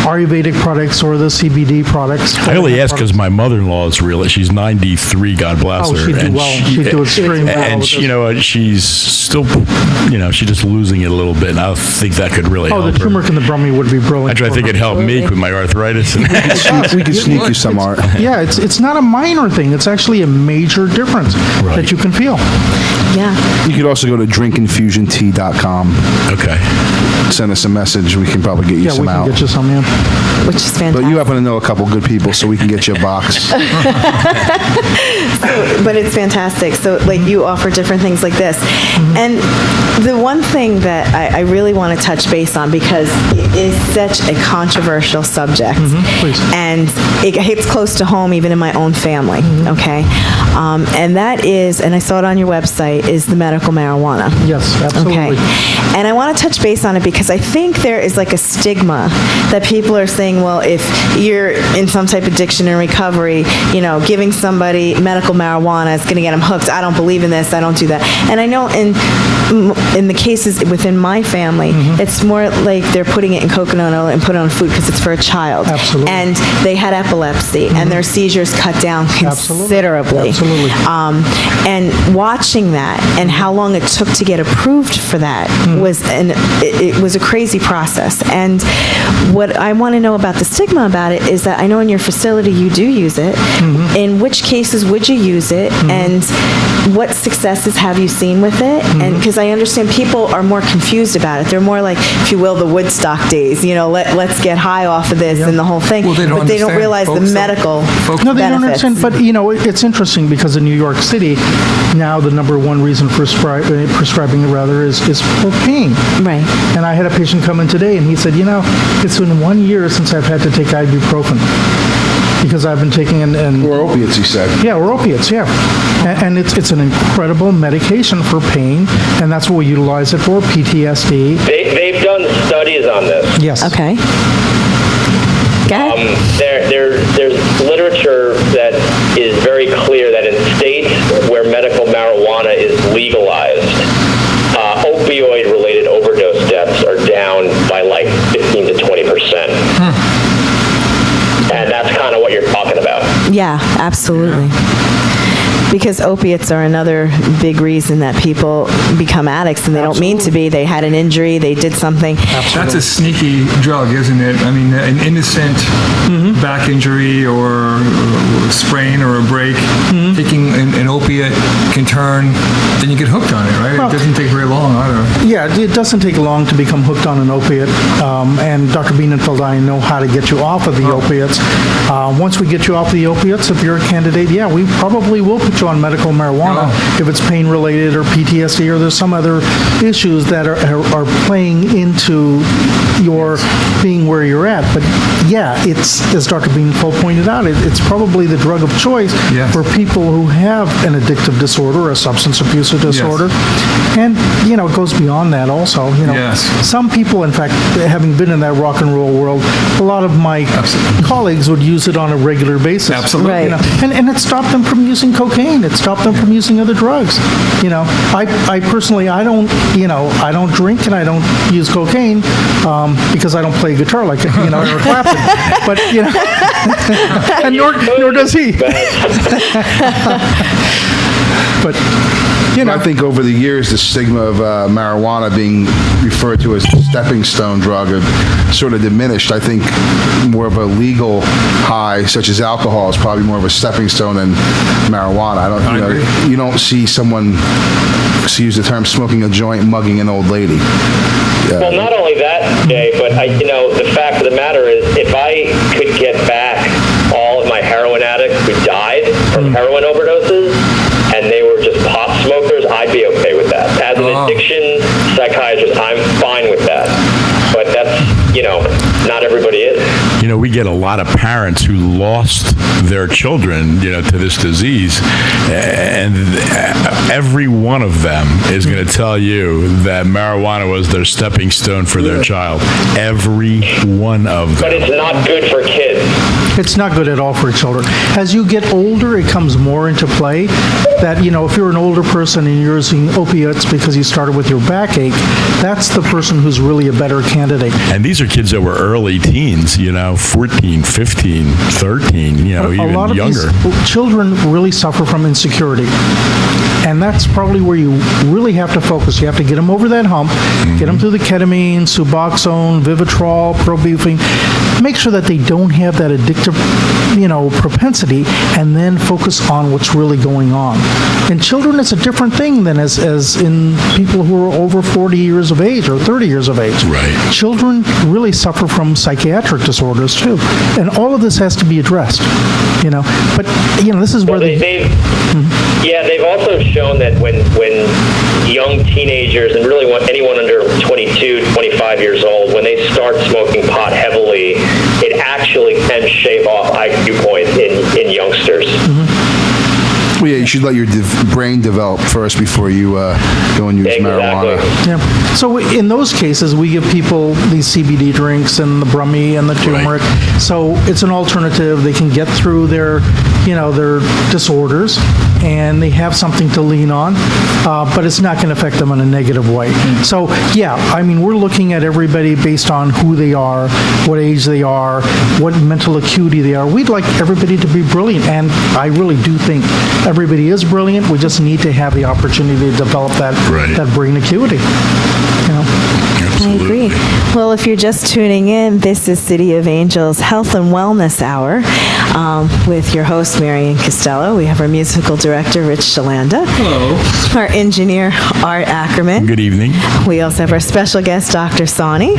Ayurvedic products or the CBD products. I only ask because my mother-in-law is she's 93, God bless her. She'd do well. She'd do extremely well. And she's still, she's just losing it a little bit. And I think that could really help the her. turmeric and the brummy would be brilliant. I think it'd help me with my arthritis. And We could sneak you some art. Yeah, it's not a minor thing. It's actually a major difference that you can feel. Yeah. You could also go to drinkinfusiontea.com. Okay. Send us a message. We can probably get you Yeah, some we can out. get you some, yeah. Which is fantastic. But you happen to know a couple good people, so we can get you a box. But it's fantastic. So, you offer different things like this. And the one thing that I really want to touch base on, because it is such a controversial subject, Please. and it hits close to home even in my own family, okay? And that is, and I saw it on your website, is the medical marijuana. Yes, absolutely. Okay. And I want to touch base on it because I think there is a stigma that people are saying, well, if you're in some type of addiction and recovery, giving somebody medical marijuana is going to get them hooked. I don't believe in this. I don't do that. And I know in the cases within my family, it's more like they're putting it in coconut oil and put it on food because it's for a child. Absolutely. And they had epilepsy and their seizures cut down considerably. Absolutely. And watching that and how long it took to get approved for that it was a crazy process. And what I want to know about the stigma about it is that I know in your facility you do use it. In which cases would you use it? And what successes have you seen with it? And because I understand people are more confused about it. They're more like, if you will, the Woodstock days, let's get high off of this and the whole thing. Well, they don't but they don't understand. realize the medical No, they don't benefits. understand. But, it's interesting because in New York City, now the number one reason for prescribing is for pain. Right. And I had a patient come in today, and he said, it's been 1 year since I've had to take ibuprofen because I've been taking Or opiates, he said. Yeah, or opiates, yeah. And it's an incredible medication for pain, and that's what we utilize it for, PTSD. They've done studies on this. Yes. Okay. Go ahead. There's literature that is very clear that in states where medical marijuana is legalized, opioid-related overdose deaths are down by 15 to 20%. And that's kind of what you're talking about. Yeah, absolutely. Because opiates are another big reason that people become addicts, and they don't mean to be. They had an injury, they did something. That's a sneaky drug, isn't it? I mean, an innocent back injury or a sprain or a break, taking an opiate can turn, then you get hooked on it, right? Well, it doesn't take very long either. Yeah, it doesn't take long to become hooked on an opiate, and Dr. Bienenfeld and I know how to get you off of the opiates. Once we get you off the opiates, if you're a candidate, we probably will put you on medical marijuana if it's pain-related or PTSD or there's some other issues that are playing into your being where you're at. But it's, as Dr. Bienenfeld pointed out, it's probably the drug of choice for people who have an addictive disorder, a substance abuse disorder. And, it goes beyond that also. Some people, in fact, having been in that rock and roll world, a lot of my colleagues would use it on a regular basis. Absolutely. Right. And it stopped them from using cocaine. It stopped them from using other drugs. I personally, I don't drink and I don't use cocaine because I don't play guitar like Eric Clapton. But and nor does he. But I think over the years, the stigma of marijuana being referred to as a stepping stone drug have sort of diminished. I think more of a legal high, such as alcohol, is probably more of a stepping stone than marijuana. I agree. You don't see someone, to use the term, smoking a joint, mugging an old lady. Well, not only that, Jay, but the fact of the matter is, if I could get back all of my heroin addicts who died from heroin overdoses, and they were just pot smokers, I'd be okay with that. As an addiction psychiatrist, I'm fine with that. But that's, not everybody is. we get a lot of parents who lost their children, to this disease, and every one of them is going to tell you that marijuana was their stepping stone for their child. Every one of them. But it's not good for kids. It's not good at all for children. As you get older, it comes more into play that, if you're an older person and you're using opiates because you started with your backache, that's the person who's really a better candidate. And these are kids that were early teens, 14, 15, 13, even a lot of younger. These children really suffer from insecurity. And that's probably where you really have to focus. You have to get them over that hump, get them through the ketamine, Suboxone, Vivitrol, Probufene. Make sure that they don't have that addictive, propensity, and then focus on what's really going on. In children, it's a different thing than as in people who are over 40 years of age or 30 years of age. Right. Children really suffer from psychiatric disorders too, and all of this has to be addressed. But this is where they've also shown that when young teenagers and really anyone under 22, 25 years old, when they start smoking pot heavily, it actually can shave off IQ points in youngsters. Well, yeah, you should let your brain develop first before you go and use marijuana. Yeah. So in those cases, we give people these CBD drinks and the Brummy and the turmeric. Right. So it's an alternative. They can get through their disorders, and they have something to lean on, but it's not going to affect them in a negative way. So, we're looking at everybody based on who they are, what age they are, what mental acuity they are. We'd like everybody to be brilliant, and I really do think everybody is brilliant. We just need to have the opportunity to develop that brain acuity. I agree. Well, if you're just tuning in, this is City of Angels Health and Wellness Hour with your host, Maryann Castello. We have our musical director, Ryche Chlanda. Hello. Our engineer, Art Ackerman. Good evening. We also have our special guest, Dr. Sawhney,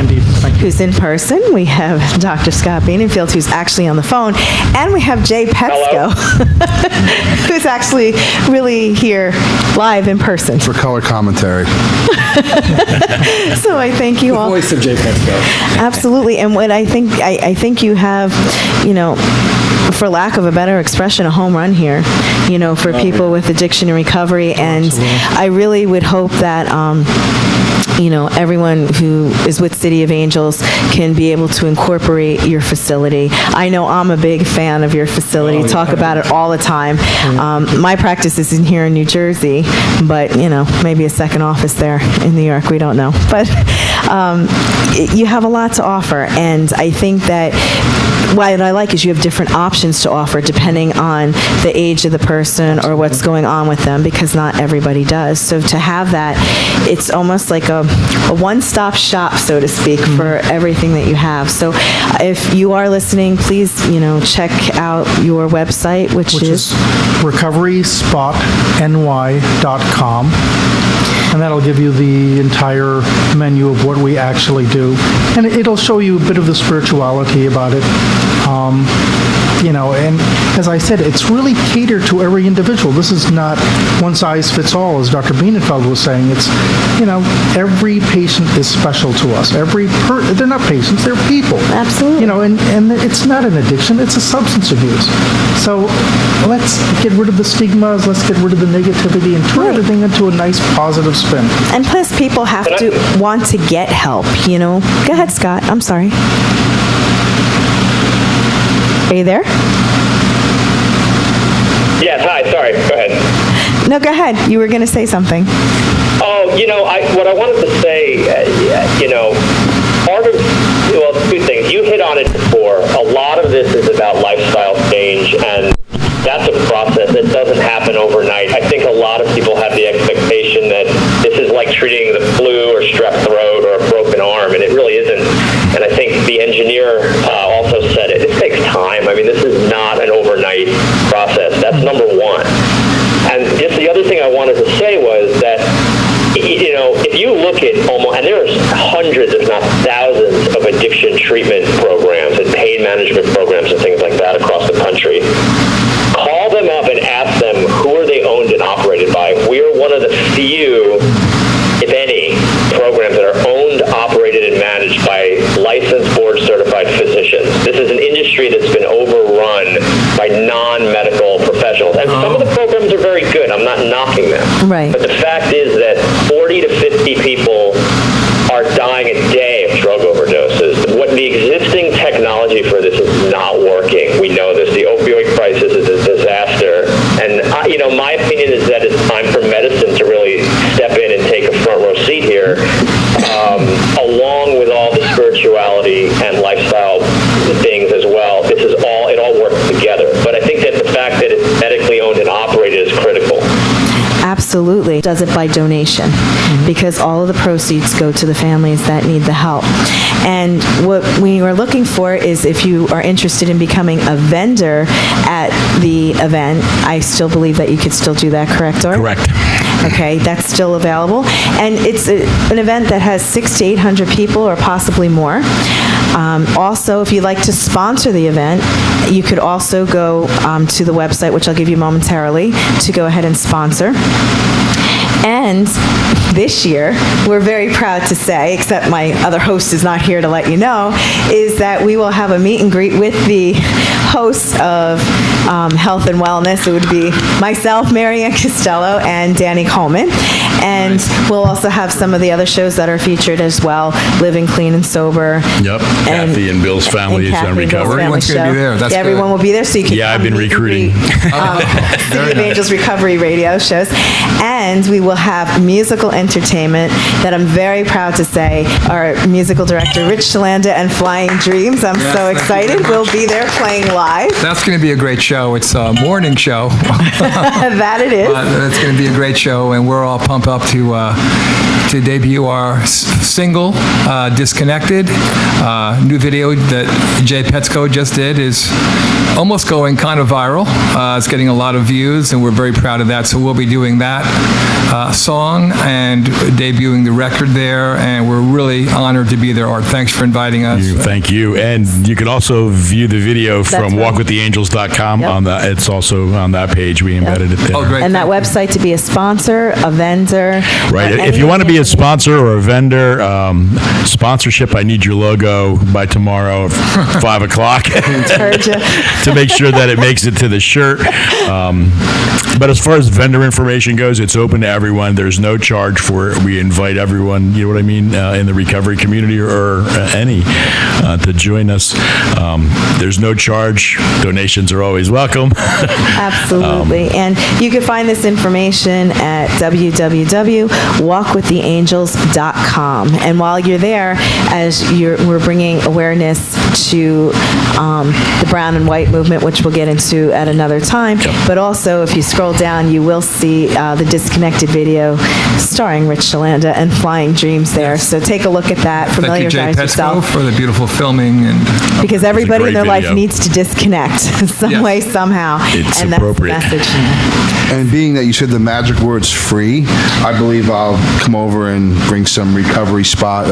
who's in person. We have Dr. Scott Bienenfeld, who's actually on the phone. And we have Jay Petsko, who's actually really here live in person. For color commentary. So I thank you all. The voice of Jay Petsko. Absolutely. And what I think you have, for lack of a better expression, a home run here, for people with addiction and recovery. And I really would hope that, everyone who is with City of Angels can be able to incorporate your facility. I know I'm a big fan of your facility. Talk about it all the time. My practice is in here in New Jersey, but, maybe a second office there in New York. We don't know. But you have a lot to offer. And I think that what I like is you have different options to offer depending on the age of the person or what's going on with them, because not everybody does. So to have that, it's almost like a one-stop shop, so to speak, for everything that you have. So if you are listening, please, check out your website, which is recoveryspotny.com. And that'll give you the entire menu of what we actually do. And it'll show you a bit of the spirituality about it. And as I said, it's really catered to every individual. This is not one size fits all, as Dr. Bienenfeld was saying. It's, every patient is special to us. They're not patients, they're people. Absolutely. And it's not an addiction, it's a substance abuse. So let's get rid of the stigmas, let's get rid of the negativity, and turn everything into a nice positive spin. And plus, people have to want to get help, Go ahead, Scott. I'm sorry. Are you there? Yes, hi, sorry, go ahead. No, go ahead. You were going to say something. Oh, what I wanted to say, part of, two things. You hit on it before. A lot of this is about lifestyle change, and that's a process that doesn't happen overnight. I think a lot of people have the expectation that this is like treating the flu or strep throat or a broken arm, and it really isn't. And I think the engineer also said it. It takes time. This is not an overnight process. That's number one. And just the other thing I wanted to say was that, if you look at and there's hundreds, if not thousands, of addiction treatment programs and pain management programs and things like that across the country. Call them up and ask them, who are they owned and operated by? We're one of the few, if any, programs that are owned, operated, and managed by licensed board-certified physicians. This is an knocking them. Right. But the fact is that 40 to 50 people are dying a day of drug overdoses. What the existing technology for this is not working. We know this. The opioid crisis is a disaster. And, my opinion is that it's time for medicine to really step in and take a front row seat here, along with all the spirituality and lifestyle things as well. It all works together. But I think that the fact that it's medically owned and operated is critical. Absolutely. Does it by donation, because all of the proceeds go to the families that need the help. And what we were looking for is, if you are interested in becoming a vendor at the event, I still believe that you could still do that, correct, Art? Correct. Okay, that's still available. And it's an event that has 600 to 800 people or possibly more. Also, if you'd like to sponsor the event, you could also go to the website, which I'll give you momentarily, to go ahead and sponsor. And this year, we're very proud to say, except my other host is not here to let you know, is that we will have a meet and greet with the hosts of Health and Wellness. It would be myself, Maryann Castello, and Danny Coleman. And we'll also have some of the other shows that are featured as well, Living Clean and Sober. Yep. Kathy and Bill's family is on recovery. Everyone's going to be there. That's everyone will be there, so you can I've been meet and recruiting. greet, City of Angels Recovery radio shows. And we will have musical entertainment that I'm very proud to say our musical director, Ryche, Chlanda, and Flying Dreams. I'm so excited. We'll be there playing live. That's going to be a great show. It's a morning show. That it is. It's going to be a great show, and we're all pumped up to debut our single, Disconnected. New video that Jay Petsko just did is almost going kind of viral. It's getting a lot of views, and we're very proud of that. So we'll be doing that song and debuting the record there, and we're really honored to be there, Art. Thanks for inviting us. Thank you. And you can also view the video from walkwiththeangels.com. Yep. It's also on that page. We embedded it there. Oh, great. And that website to be a sponsor, a vendor. Right. If you want to be a sponsor or a vendor, sponsorship, I need your logo by tomorrow at 5 o'clock Heard ya. to make sure that it makes it to the shirt. But as far as vendor information goes, it's open to everyone. There's no charge for it. We invite everyone, you know what I mean, in the recovery community or any to join us. There's no charge. Donations are always welcome. Absolutely. And you can find this information at www.walkwiththeangels.com. And while you're there, we're bringing awareness to the brown and white movement, which we'll get into at another time. But also, if you scroll down, you will see the Disconnected video starring Ryche, Chlanda, and Flying Dreams there. So take a look at that. Thank you, Jay Familiarize Petsko, yourself. for the beautiful filming. Because everybody in great their life video. needs to disconnect some way, somehow. It's and appropriate. That's the message. And being that you said the magic word's free, I believe I'll come over and bring some recovery spot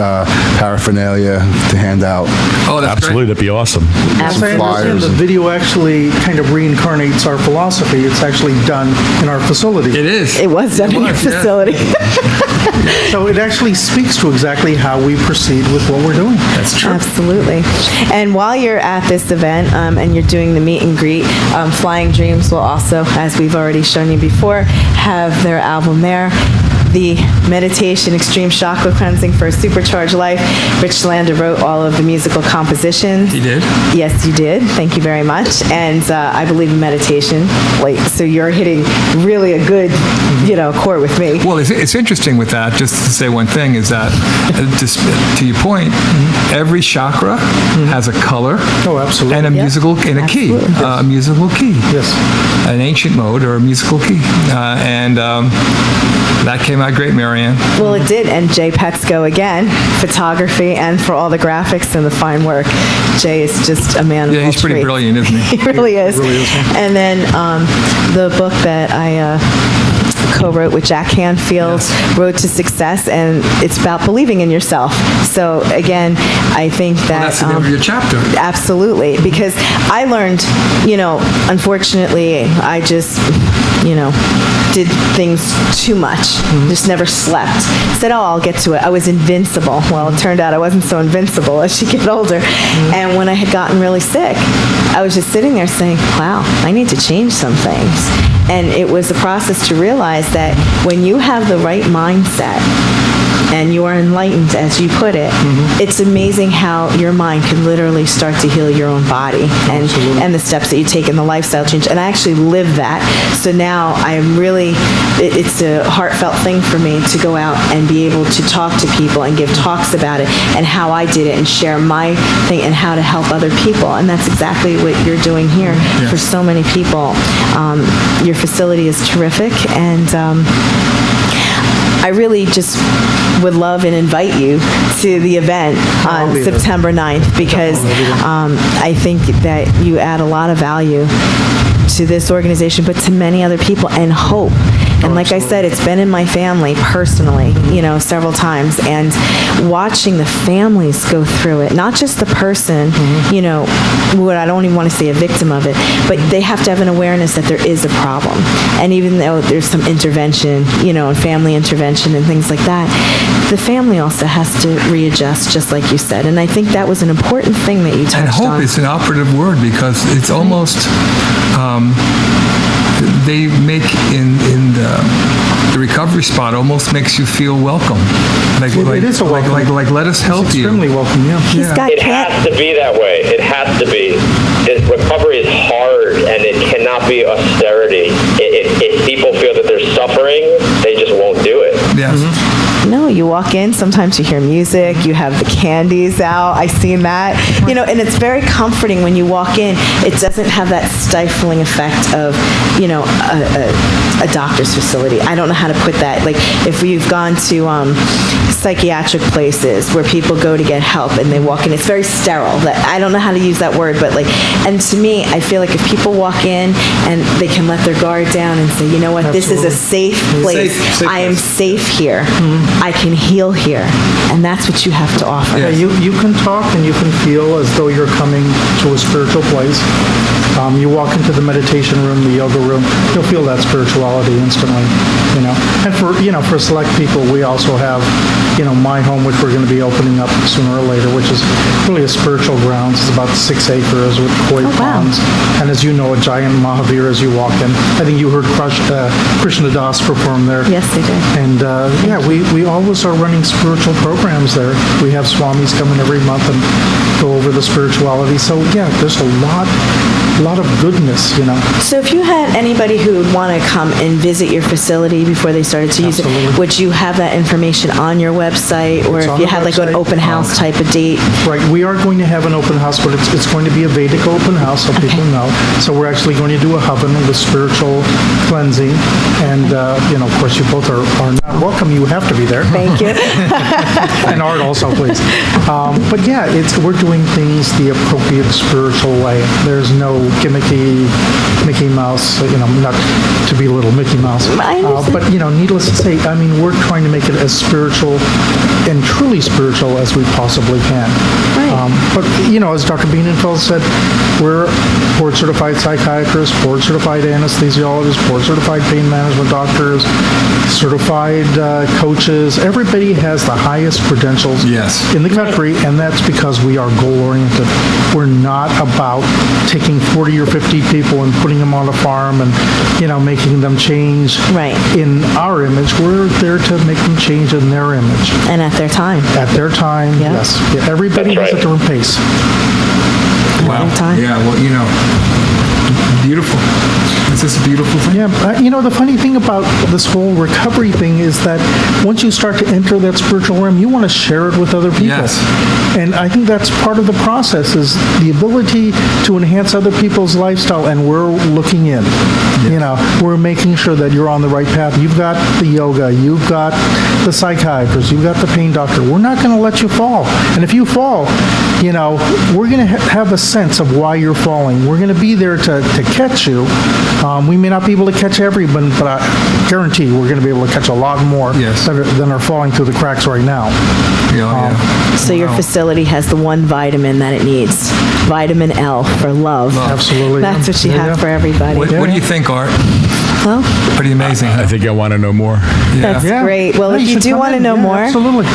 paraphernalia to hand out. Oh, that's Absolutely. That'd be awesome. As I understand, Flyers the and- video actually kind of reincarnates our philosophy. It's actually done in our facility. It is. It was done in your was, yeah. facility. So it actually speaks to exactly how we proceed with what we're doing. That's true. Absolutely. And while you're at this event and you're doing the meet and greet, Flying Dreams will also, as we've already shown you before, have their album there. The meditation, extreme chakra cleansing for a supercharged life. Ryche, Chlanda wrote all of the musical compositions. He did? Yes, you did. Thank you very much. And I believe in meditation. So you're hitting really a good, chord with me. Well, it's interesting with that, just to say one thing, is that, just to your point, every chakra has a color Oh, absolutely. and a musical, and a key, Absolutely. a musical key. Yes. An ancient mode or a musical key. And that came out great, Maryann. Well, it did. And Jay Petsko, again, photography and for all the graphics and the fine work. Jay is just a man of Yeah, all he's pretty trades. brilliant, isn't he? He really is. really is. And then the book that I co-wrote with Jack Canfield, Road to Success, and it's about believing in yourself. So again, I think that That's the name of your chapter. absolutely, because I learned, unfortunately, I just, did things too much. Just never slept. Said, I'll get to it. I was invincible. Well, it turned out I wasn't so invincible as you get older. And when I had gotten really sick, I was just sitting there saying, wow, I need to change some things. And it was a process to realize that when you have the right mindset and you are enlightened, as you put it, it's amazing how your mind can literally start to heal your own body and the steps that you take in the lifestyle change. And I actually live that. So now I'm really, it's a heartfelt thing for me to go out and be able to talk to people and give talks about it and how I did it and share my thing and how to help other people. And that's exactly what you're doing here for so many people. Your facility is terrific, and I really just would love and invite you to the event on September 9th, because I think that you add a lot of value to this organization, but to many other people, and hope. And like I said, it's been in my family personally, several times, and watching the families go through it, not just the person, what I don't even want to say a victim of it, but they have to have an awareness that there is a problem. And even though there's some intervention, and family intervention and things like that, the family also has to readjust, just like you said. And I think that was an important thing that you touched on. And hope is an operative word, because it's almost, they make in the recovery spot almost makes you feel welcome. It is a welcome. Like let us help you. Extremely welcome, yeah. He's got It has to be that way. It has to be. Recovery is hard, and it cannot be austerity. If people feel that they're suffering, they just won't do it. Yes. No, you walk in, sometimes you hear music, you have the candies out, I've seen that, and it's very comforting when you walk in. It doesn't have that stifling effect of, a doctor's facility. I don't know how to put that. Like, if we've gone to psychiatric places where people go to get help and they walk in, it's very sterile. I don't know how to use that word, but and to me, I feel like if people walk in and they can let their guard down and say, you know what, this is a safe place. Safe I am place. safe here. I can heal here. And that's what you have to offer. Yeah. You can talk and you can feel as though you're coming to a spiritual place. You walk into the meditation room, the yoga room, you'll feel that spirituality instantly, And for select people, we also have, my home, which we're going to be opening up sooner or later, which is really a spiritual grounds. It's about 6 acres with koi ponds. And as you know, a giant Mahavir as you walk in. I think you heard Krishna Das perform there. Yes, they did. And we always are running spiritual programs there. We have swamis come in every month and go over the spirituality. So there's a lot of goodness, So if you had anybody who would want to come and visit your facility before they started to use it, would you have that information on your website, or It's if on you the had like an website. open house type of date? Right, we are going to have an open house, but it's going to be a Vedic open house, so people know. So we're actually going to do a havan with spiritual cleansing, and of course you both are not welcome. You have to be there. Thank you. And Art also, please. But we're doing things the appropriate spiritual way. There's no gimmicky Mickey Mouse, not to be little Mickey Mouse. I understand. But needless to say, we're trying to make it as spiritual and truly spiritual as we possibly can. Right. But as Dr. Bienenfeld said, we're board-certified psychiatrists, board-certified anesthesiologists, board-certified pain management doctors, certified coaches. Everybody has the highest credentials in the country, and that's because we are goal-oriented. We're not about taking 40 or 50 people and putting them on a farm and, making them change in our image. We're there to make them change in their image. And at their time. At their time, yes. Yeah, everybody has a different pace. Wow. Time. Yeah, well, beautiful. It's just a beautiful thing. Yeah, the funny thing about this whole recovery thing is that once you start to enter that spiritual realm, you want to share it with other people. Yes. And I think that's part of the process, is the ability to enhance other people's lifestyle, and we're looking in. We're making sure that you're on the right path. You've got the yoga, you've got the psychiatrist, you've got the pain doctor. We're not going to let you fall. And if you fall, we're going to have a sense of why you're falling. We're going to be there to catch you. We may not be able to catch everyone, but I guarantee we're going to be able to catch a lot more than are falling through the cracks right now. So your facility has the one vitamin that it needs. Vitamin L for love. Absolutely. That's what you have for everybody. What do you think, Art? Well, Pretty amazing. I think I want to know more. that's great. Well, if you do want to know more, absolutely.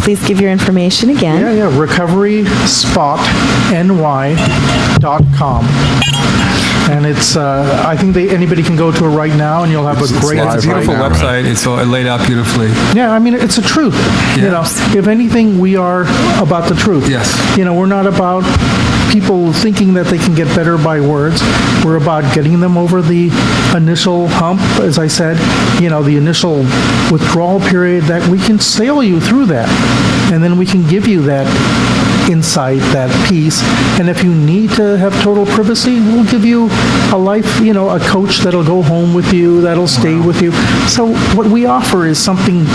please give your information again. RecoverySpotNY.com. And it's, I think anybody can go to it right now, and you'll have a great... It's a beautiful right now. website. It's all laid out beautifully. Yeah, I mean, it's a truth. You know, if anything, we are about the truth. Yes. You know, we're not about people thinking that they can get better by words. We're about getting them over the initial hump, as I said, you know, the initial withdrawal period, that we can sail you through that. And then we can give you that insight, that peace. And if you need to have total privacy, we'll give you a life, you know, a coach that'll go home with you, that'll stay with you. So what we offer is something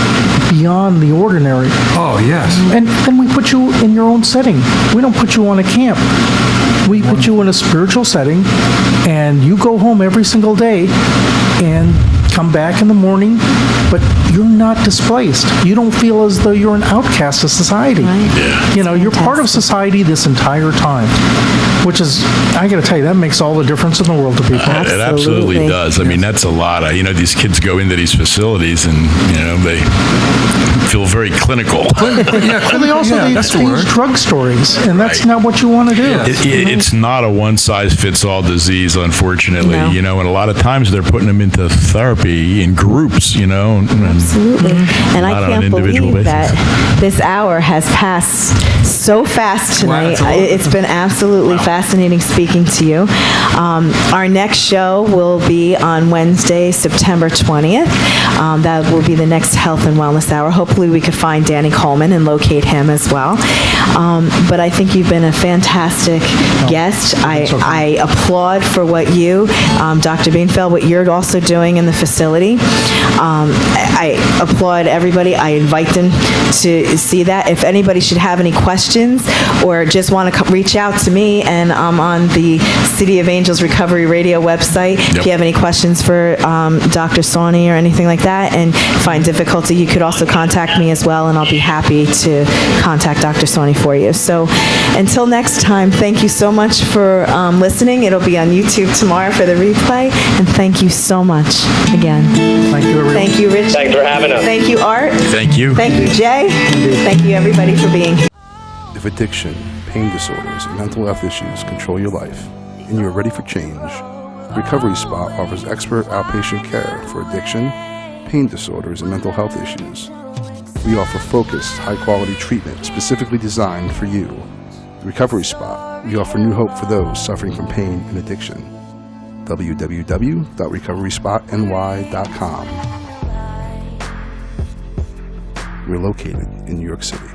beyond the ordinary. Oh, yes. And we put you in your own setting. We don't put you on a camp. We put you in a spiritual setting, and you go home every single day and come back in the morning, but you're not displaced. You don't feel as though you're an outcast of society. Right. You know, you're part of society this entire time, which is, I got to tell you, that makes all the difference in the world to people. It absolutely does. I mean, that's a lot of, you know, these kids go into these facilities and, you know, they feel very clinical. And they also they that's the exchange word. drug stories, and that's Right. not what you want to do. It's not a one-size-fits-all disease, unfortunately. No. You know, and a lot of times they're putting them into therapy in groups, you know. Absolutely. And I Not on an can't individual believe basis. that this hour has passed so fast Wow, tonight. that's a lot. It's been absolutely fascinating speaking to you. Our next show will be on Wednesday, September 20th. That will be the next Health and Wellness Hour. Hopefully we could find Danny Coleman and locate him as well. But I think you've been a fantastic guest. I applaud for what you, Dr. Bienfeld, what you're also doing in the facility. I applaud everybody. I invite them to see that. If anybody should have any questions or just want to reach out to me, and I'm on the City of Angels Recovery Radio website. If you have any questions for Dr. Sawhney or anything like that and find difficulty, you could also contact me as well, and I'll be happy to contact Dr. Sawhney for you. So until next time, thank you so much for listening. It'll be on YouTube tomorrow for the replay, and thank you so much again. Thank you, everyone. Thank you, Rich. Thanks for having us. Thank you, Art. Thank you. Thank you, Jay. Thank you, everybody, for being here. If addiction, pain disorders, and mental health issues control your life, and you are ready for change, Recovery Spot offers expert outpatient care for addiction, pain disorders, and mental health issues. We offer focused, high-quality treatment specifically designed for you. At Recovery Spot, we offer new hope for those suffering from pain and addiction. www.recoveryspotny.com. We're located in New York City.